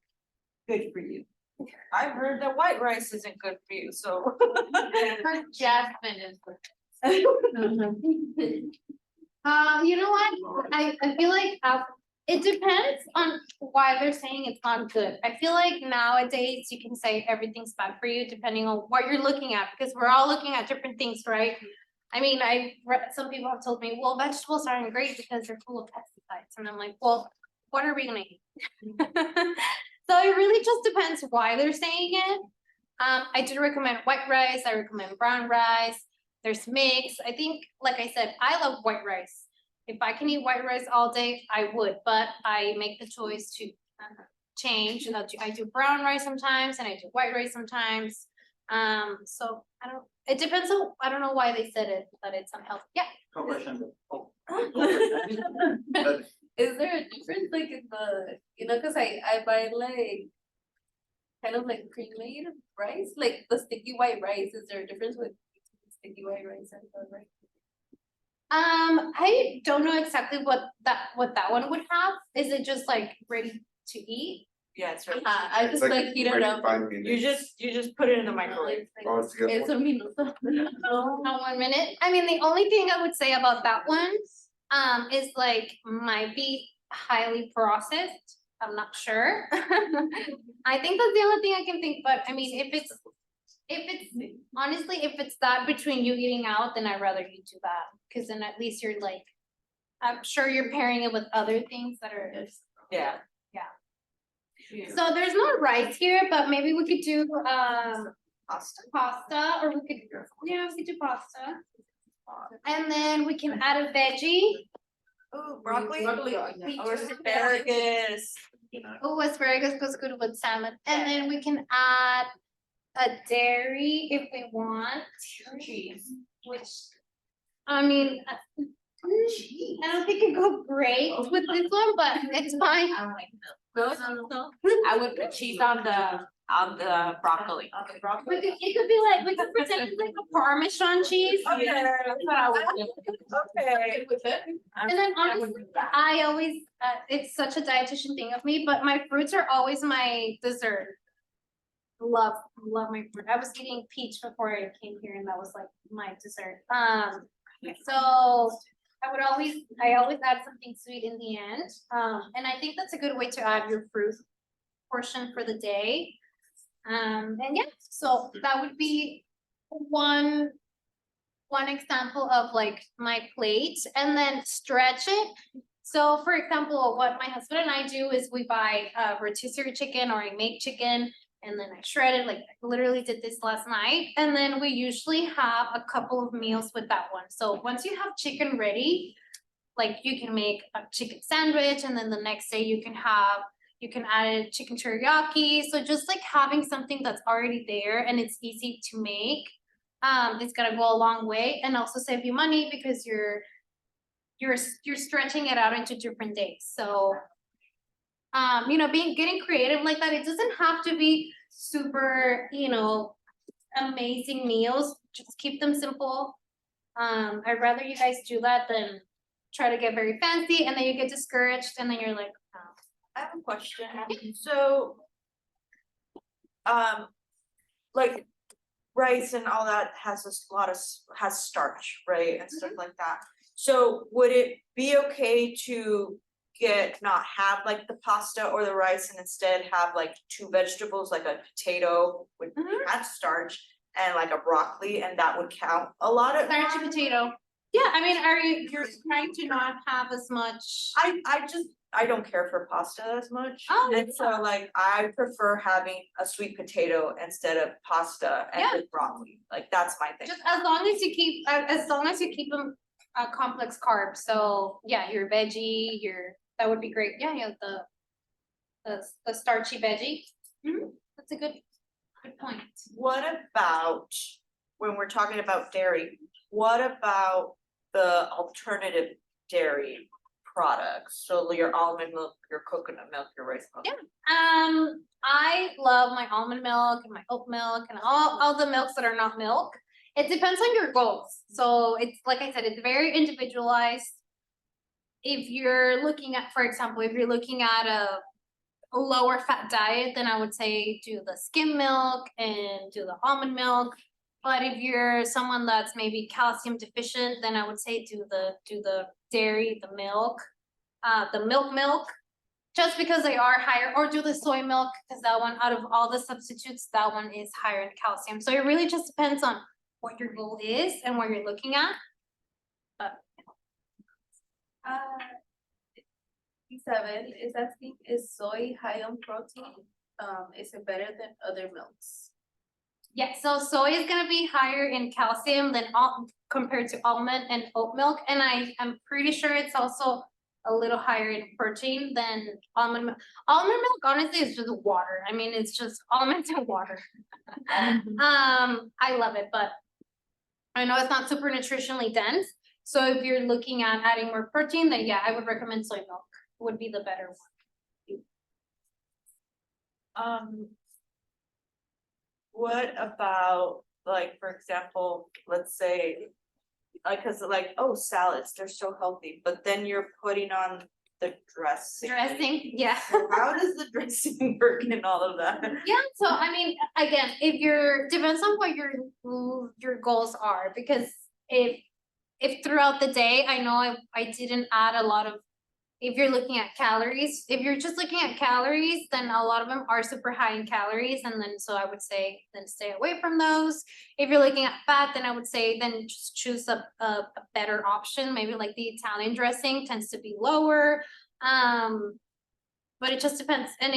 good for you. I've heard that white rice isn't good for you, so. Her jasmine is. You know what? I feel like it depends on why they're saying it's not good. I feel like nowadays you can say everything's bad for you depending on what you're looking at, because we're all looking at different things, right? I mean, some people have told me, well, vegetables aren't great because they're full of pesticides. And I'm like, well, what are we gonna eat? So it really just depends why they're saying it. I do recommend white rice. I recommend brown rice. There's mix. I think, like I said, I love white rice. If I can eat white rice all day, I would, but I make the choice to change. I do brown rice sometimes and I do white rice sometimes. So it depends on, I don't know why they said it, but it's unhealthy. Yeah. No question. Is there a difference like in the, cause I buy like kind of like pre-made rice, like the sticky white rice, is there a difference with sticky white rice and the rice? I don't know exactly what that one would have. Is it just like ready to eat? Yeah, it's right. I just like heat it up. You just put it in the microwave. It's a minuto. Not 1 minute. I mean, the only thing I would say about that one, is like might be highly processed. I'm not sure. I think that's the only thing I can think, but I mean, if it's honestly, if it's that between you eating out, then I'd rather you do that. Cause then at least you're like, I'm sure you're pairing it with other things that are. Yeah. Yeah. So there's no rice here, but maybe we could do, pasta, or we could do pasta. And then we can add a veggie. Ooh, broccoli. We Or do asparagus. Oh, asparagus goes good with salmon. And then we can add a dairy if we want. Cheese. Which, I mean, I don't think it go great with this one, but it's fine. No. I would put cheese on the broccoli. It could be like, we could pretend it's like a Parmesan cheese. Okay, that's what I would do. Okay. And then honestly, I always, it's such a dietitian thing of me, but my fruits are always my dessert. Love my fruit. I was eating peach before I came here and that was like my dessert. So I always add something sweet in the end. And I think that's a good way to add your fruit portion for the day. And yeah, so that would be one example of like my plate, and then stretch it. So for example, what my husband and I do is we buy rotisserie chicken, or I make chicken and then I shred it. Like I literally did this last night. And then we usually have a couple of meals with that one. So once you have chicken ready, like you can make a chicken sandwich, and then the next day you can add chicken teriyaki. So just like having something that's already there and it's easy to make, it's gonna go a long way, and also save you money because you're stretching it out into different days. So, getting creative like that, it doesn't have to be super, amazing meals. Just keep them simple. I'd rather you guys do that than try to get very fancy, and then you get discouraged, and then you're like, oh. I have a question, so. Like rice and all that has a lot of, has starch, right, and stuff like that. So would it be okay to not have like the pasta or the rice and instead have like two vegetables, like a potato with add starch and like a broccoli, and that would count a lot of. Starchy potato. Yeah, I mean, you're trying to not have as much. I don't care for pasta as much. Oh, And so like I prefer having a sweet potato instead of pasta and Yeah. with broccoli, like that's my thing. Just as long as you keep them complex carbs, so yeah, your veggie, that would be great, yeah, the starchy veggie. That's a good point. What about, when we're talking about dairy, what about the alternative dairy products? So your almond milk, your coconut milk, your rice milk. Yeah. I love my almond milk and my oat milk and all the milks that are not milk. It depends on your goals. So it's like I said, it's very individualized. If you're looking at, for example, if you're looking at a lower fat diet, then I would say do the skim milk and do the almond milk. But if you're someone that's maybe calcium deficient, then I would say do the dairy, the milk, milk, just because they are higher, or do the soy milk, because that one, out of all the substitutes, that one is higher in calcium. So it really just depends on what your goal is and what you're looking at. Seven is asking, is soy high on protein? Is it better than other milks? Yeah, so soy is gonna be higher in calcium than compared to almond and oat milk, and I'm pretty sure it's also a little higher in protein than almond milk. Almond milk, honestly, is just water. I mean, it's just almonds and water. I love it, but I know it's not super nutritionally dense. So if you're looking at adding more protein, then yeah, I would recommend soy milk would be the better one. What about, like, for example, let's say, like, cause like, oh, salads, they're so healthy, but then you're putting on the dressing. Dressing, yeah. So how does the dressing work in all of that? Yeah, so I mean, again, depends on what your goals are, because if throughout the day, I know I didn't add a lot of, if you're looking at calories, if you're just looking at calories, then a lot of them are super high in calories, and then so I would say then stay away from those. If you're looking at fat, then I would say then just choose a better option, maybe like the Italian dressing tends to be lower. But it just depends. And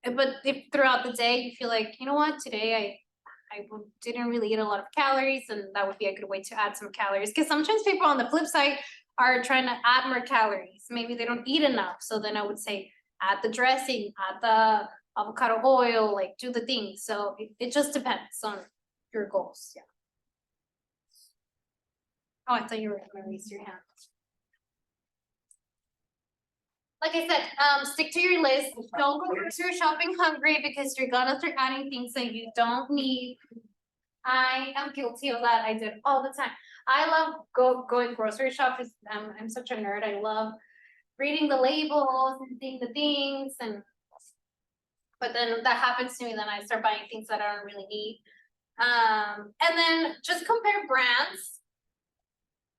if throughout the day you feel like, you know what, today I didn't really eat a lot of calories, and that would be a good way to add some calories. Because sometimes people on the flip side are trying to add more calories. Maybe they don't eat enough. So then I would say add the dressing, add the avocado oil, like do the things. So it just depends on your goals. Yeah. Oh, I thought you were gonna raise your hand. Like I said, stick to your list. Don't go grocery shopping hungry, because you're gonna start adding things that you don't need. I am guilty of that. I do it all the time. I love going grocery shopping. I'm such a nerd. I love reading the labels and seeing the things, but then that happens to me. Then I start buying things that I don't really need. And then just compare brands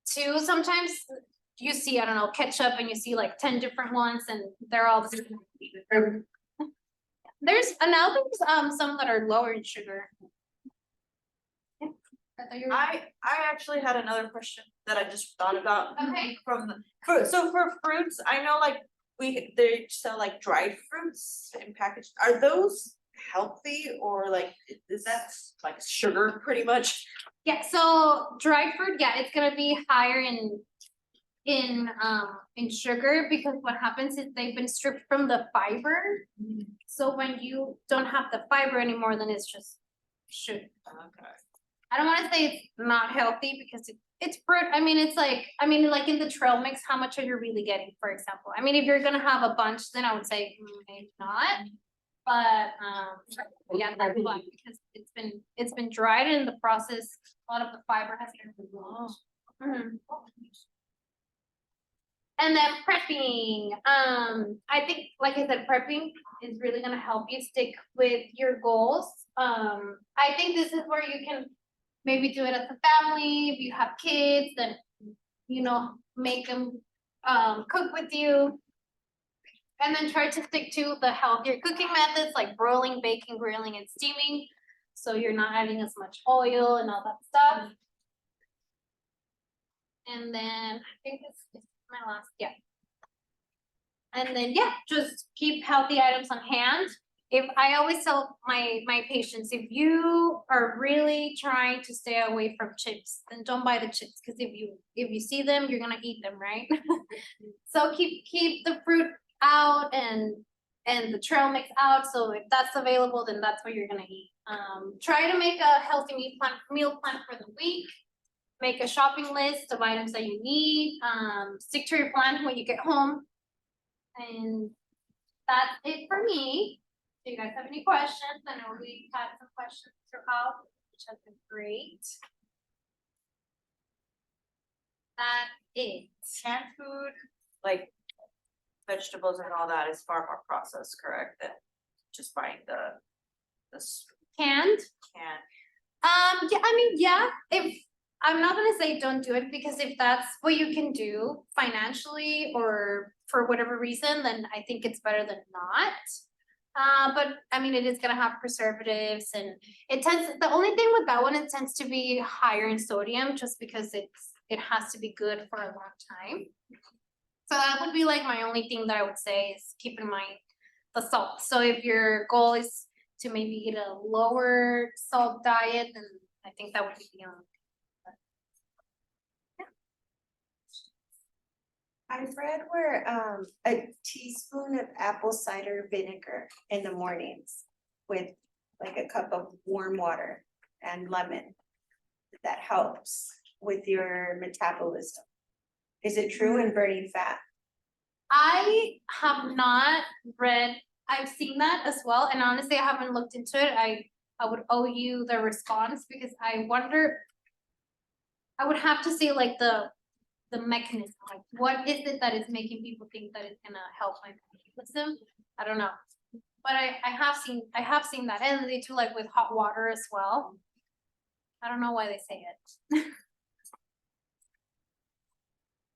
too. Sometimes you see, I don't know, ketchup, and you see like 10 different ones, and they're all the same. There's some that are lower in sugar. I actually had another question that I just thought about. Okay. So for fruits, I know like they sell like dried fruits in packaged. Are those healthy, or like is that like sugar pretty much? Yeah, so dried fruit, yeah, it's gonna be higher in sugar, because what happens is they've been stripped from the fiber. So when you don't have the fiber anymore, then it's just sugar. Okay. I don't wanna say it's not healthy, because it's fruit. I mean, it's like, like in the trail mix, how much are you really getting, for example? I mean, if you're gonna have a bunch, then I would say maybe not. But yeah, that's why, because it's been dried, and in the process, a lot of the fiber has been removed. And then prepping, I think, like I said, prepping is really gonna help you stick with your goals. I think this is where you can maybe do it as a family, if you have kids, then, you know, make them, cook with you. And then try to stick to the healthier cooking methods like broiling, baking, grilling, and steaming. So you're not adding as much oil and all that stuff. And then I think this is my last, yeah. And then, yeah, just keep healthy items on hand. If I always tell my patients, if you are really trying to stay away from chips, then don't buy the chips, because if you see them, you're gonna eat them, right? So keep the fruit out and the trail mix out. So if that's available, then that's what you're gonna eat. Try to make a healthy meal plan for the week. Make a shopping list of items that you need. Stick to your plan when you get home. And that's it for me. Do you guys have any questions? I know we had some questions throughout, which has been great. That's it. Canned food, like vegetables and all that is far more processed, correct, than just buying this Canned? can. Yeah, I mean, yeah, if, I'm not gonna say don't do it, because if that's what you can do financially or for whatever reason, then I think it's better than not. But I mean, it is gonna have preservatives, and the only thing with that one, it tends to be higher in sodium, just because it has to be good for a long time. So that would be like my only thing that I would say is keep in mind the salt. So if your goal is to maybe eat a lower salt diet, then I think that would be the only. I've read where a teaspoon of apple cider vinegar in the mornings with like a cup of warm water and lemon, that helps with your metabolism. Is it true in burning fat? I have not read, I've seen that as well, and honestly, I haven't looked into it. I would owe you the response, because I wonder, I would have to say like the mechanism, like what is it that is making people think that it's gonna help my metabolism? I don't know. But I have seen that, and they do like with hot water as well. I don't know why they say it.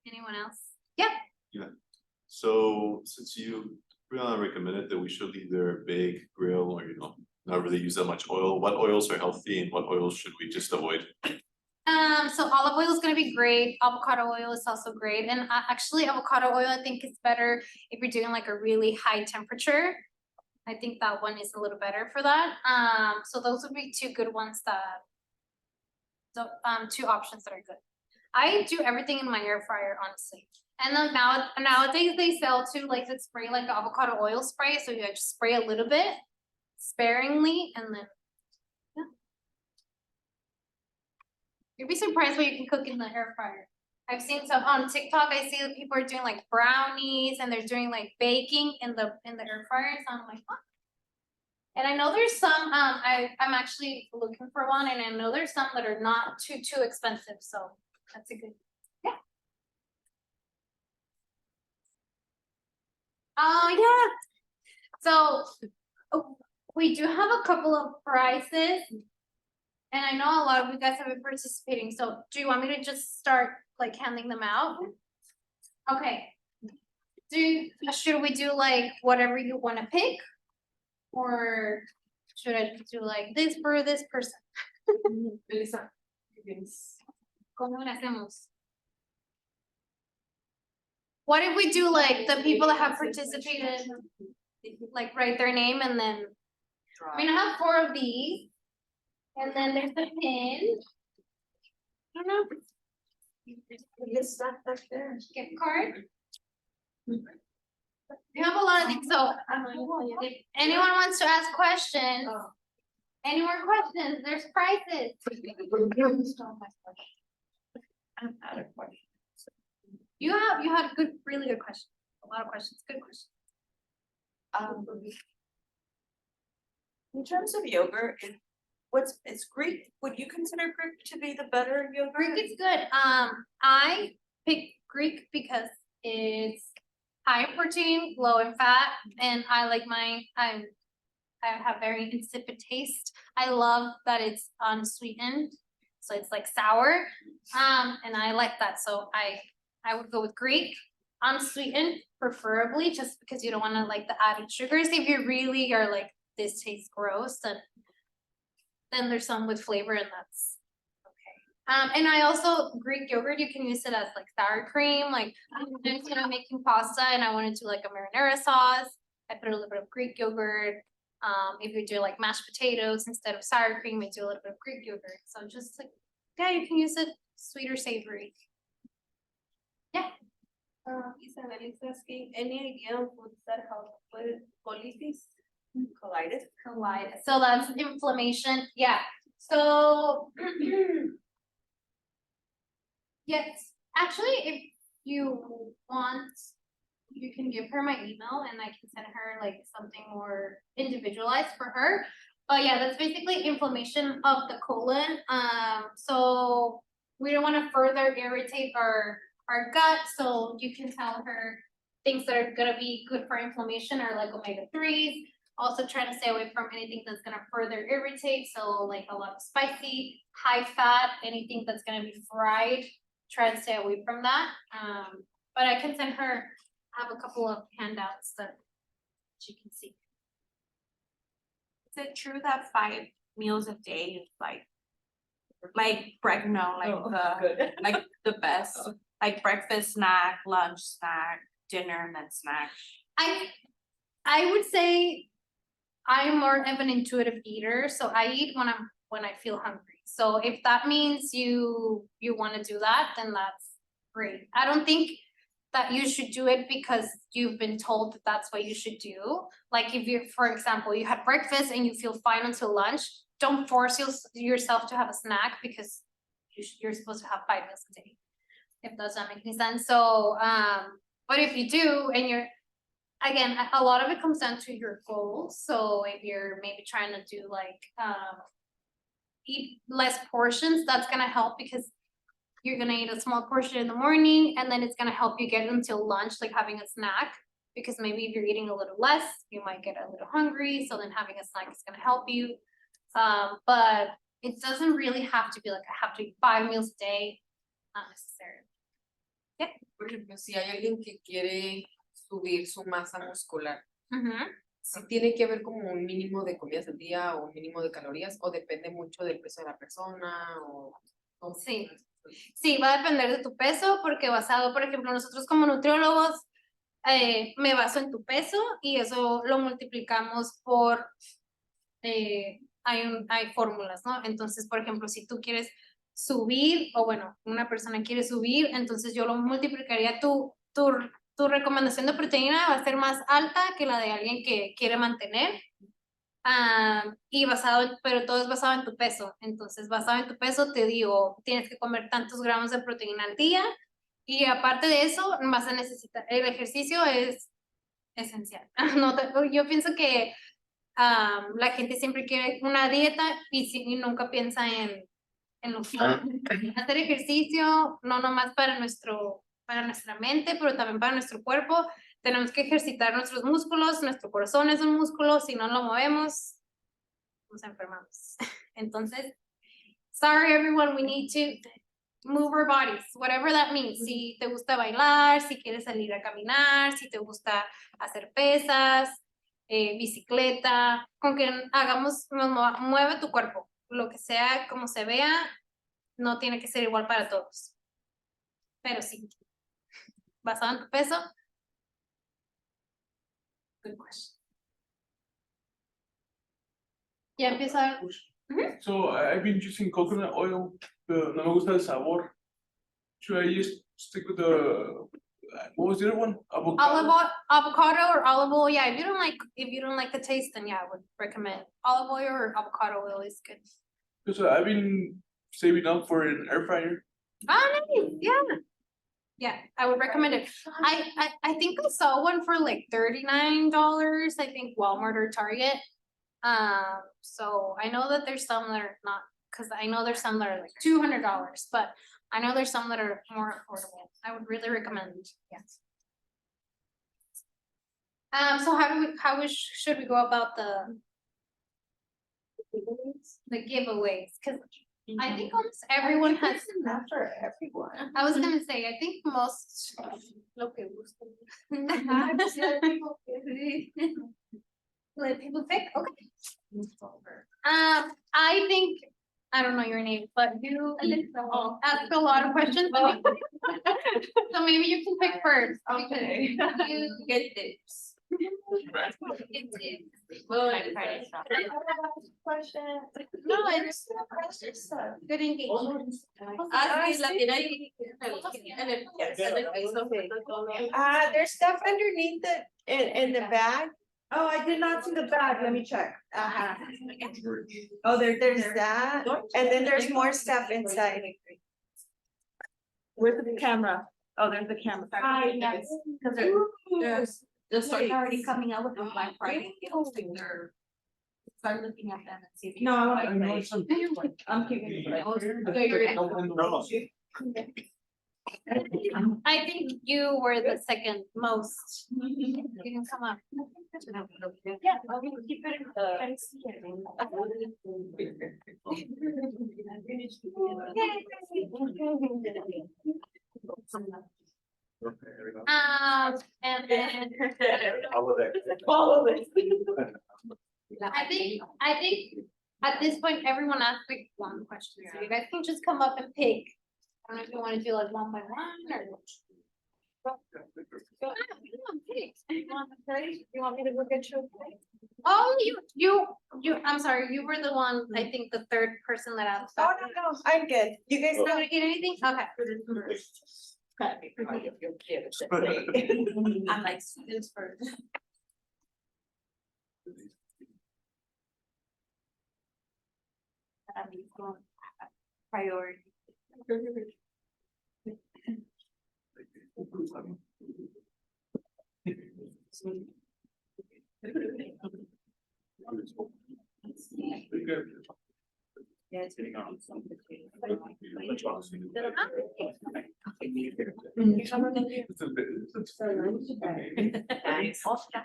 Anyone else? Yeah. So since you recommended that we should either bake, grill, or not really use that much oil, what oils are healthy and what oils should we just avoid? So olive oil is gonna be great. Avocado oil is also great, and actually avocado oil I think is better if you're doing like a really high temperature. I think that one is a little better for that. So those would be two good ones two options that are good. I do everything in my air fryer, honestly. And then nowadays they sell too, like the spray, like avocado oil spray. So you just spray a little bit sparingly, and then you'd be surprised what you can cook in the air fryer. I've seen some on TikTok. I see that people are doing like brownies, and they're doing like baking in the air fryer. So I'm like, what? And I know there's some. I'm actually looking for one, and I know there's some that are not too expensive. So that's a good. Yeah. Oh yeah. So we do have a couple of prizes. And I know a lot of you guys have been participating, so do you want me to just start like handing them out? Okay. Should we do like whatever you want to pick? Or should I do like this for this person? Elisa, ¿qué tienes? ¿Cómo le hacemos? What if we do like the people that have participated, like write their name, and then, I mean, I have 4 of these. And then there's the pin. I don't know. It's not back there. Gift card. We have a lot of things, so if anyone wants to ask questions, any more questions, there's prizes. I'm out of questions. You had good, really good questions, a lot of questions, good questions. In terms of yogurt, is Greek, would you consider Greek to be the better yogurt? Greek is good. I picked Greek because It's high in protein, low in fat, and I like mine, I have very insipid taste. I love that it's unsweetened, so it's like sour. And I like that, so I would go with Greek, unsweetened preferably, just because you don't wanna like the added sugars. If you really are like, this tastes gross, then there's some with flavor and that's okay. And I also, Greek yogurt, you can use it as like sour cream, like sometimes, you know, making pasta and I wanna do like a marinara sauce. I put a little bit of Greek yogurt. If you do like mashed potatoes instead of sour cream, I do a little bit of Greek yogurt. So just like, yeah, you can use it sweet or savory. Isabel is asking, any idea of foods that help with colitis? Colitis. Colitis. So that's inflammation. Yeah. So yes, actually, if you want, you can give her my email and I can send her like something more individualized for her. But yeah, that's basically inflammation of the colon. So we don't want to further irritate our gut. So you can tell her things that are gonna be good for inflammation are like omega-3s. Also trying to stay away from anything that's gonna further irritate. So like a lot of spicy, high fat, anything that's gonna be fried. Try to stay away from that. But I can send her, I have a couple of handouts that she can see. Is it true that 5 meals a day is like no, like the best, like breakfast, snack, lunch, snack, dinner, and then snack? I would say I'm more of an intuitive eater, so I eat when I feel hungry. So if that means you want to do that, then that's great. I don't think that you should do it because you've been told that that's what you should do. Like if you, for example, you had breakfast and you feel fine until lunch, don't force yourself to have a snack because you're supposed to have 5 meals a day. If that doesn't make any sense. So, but if you do, and you're, again, a lot of it comes down to your goals. So if you're maybe trying to do like, eat less portions, that's gonna help because you're gonna eat a small portion in the morning and then it's gonna help you get until lunch, like having a snack. Because maybe if you're eating a little less, you might get a little hungry. So then having a snack is gonna help you. But it doesn't really have to be like, I have to eat 5 meals a day, not necessarily. Por ejemplo, si hay alguien que quiere subir su masa muscular, ¿sí tiene que haber como un mínimo de comidas al día o un mínimo de calorías o depende mucho del peso de la persona o Sí. Sí, va a depender de tu peso porque basado, por ejemplo, nosotros como nutriólogos, me baso en tu peso y eso lo multiplicamos por, hay fórmulas, ¿no? Entonces, por ejemplo, si tú quieres subir, o bueno, una persona quiere subir, entonces yo lo multiplicaría, tu recomendación de proteína va a ser más alta que la de alguien que quiere mantener. Y pero todo es basado en tu peso. Entonces, basado en tu peso, te digo, tienes que comer tantos gramos de proteína al día. Y aparte de eso, vas a necesitar, el ejercicio es esencial. Yo pienso que la gente siempre quiere una dieta y nunca piensa en lo que hacer ejercicio, no nomás para nuestra mente, pero también para nuestro cuerpo. Tenemos que ejercitar nuestros músculos, nuestro corazón es un músculo, si no lo movemos, nos enfermamos. Entonces, sorry everyone, we need to move our bodies, whatever that means. Si te gusta bailar, si quieres salir a caminar, si te gusta hacer pesas, bicicleta, con que mueve tu cuerpo, lo que sea, como se vea, no tiene que ser igual para todos. Pero sí, basado en tu peso. Good question. Ya empieza. So I've been using coconut oil, pero no me gusta el sabor. Should I just stick with the, what was the other one? Avocado or olive oil. Yeah, if you don't like the taste, then yeah, I would recommend olive oil or avocado oil is good. Because I've been saving up for an air fryer. Oh, nice. Yeah, I would recommend it. I think I saw one for like $39. I think Walmart or Target. So I know that there's some that are not, because I know there's some that are like $200, but I know there's some that are more affordable. I would really recommend, yes. So should we go about the giveaways? Cause I think almost everyone has, Not for everyone. I was gonna say, I think most. Lo que gustan. Let people pick, okay. I think, I don't know your name, but you asked a lot of questions. So maybe you can pick first. Okay. You Get this. Question. No, it's good engagement. There's stuff underneath in the bag. Oh, I did not see the bag, let me check. Oh, there's that, and then there's more stuff inside. Where's the camera? Oh, there's the camera. Hi, yes, because Just they're already coming out with the Black Friday deals, so they're. Start looking at them and see. if you No, I can want find to it. play. I'm keeping it. I think you were the second most. You can come up. Yeah, I'm gonna keep it in the. And then Follow this. I think at this point, everyone asked like one question, so you guys can just come up and pick. I don't know if you wanna do like one by one or. Pick. You want me to go get you a plate? Oh, I'm sorry, you were the one, I think the third person that asked. Oh, no, I'm good. You guys You know. wanna get anything? Okay. I'm like, students first. Priority.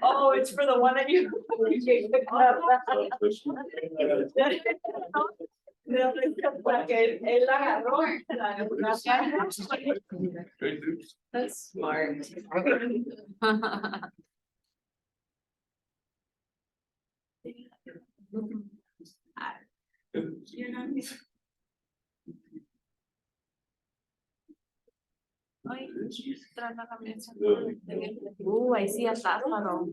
Oh, it's for the one that you. Él la agarró. That's smart. I see a plátano.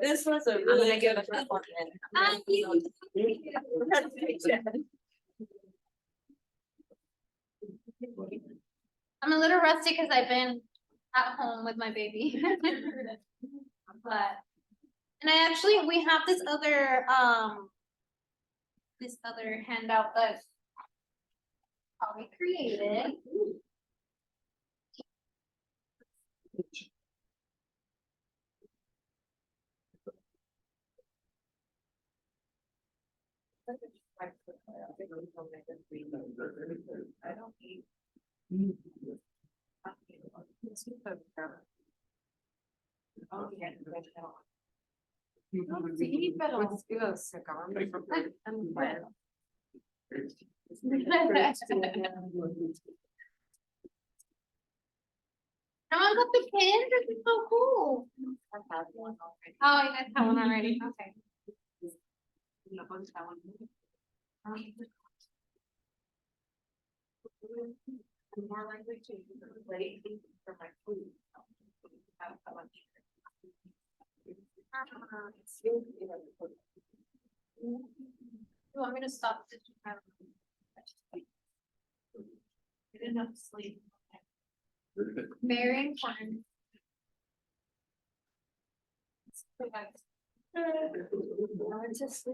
This was a I'm really gonna give good it a one. I'm a little rusty because I've been at home with my baby. But, and we have this other handout that we created. I don't eat. Sí, pero es que se acaban de No, I got the pin, this is so cool. Oh, you guys have one already, okay. I'm more likely to late for my food. You want me to stop this? I didn't have to sleep. Very important. Just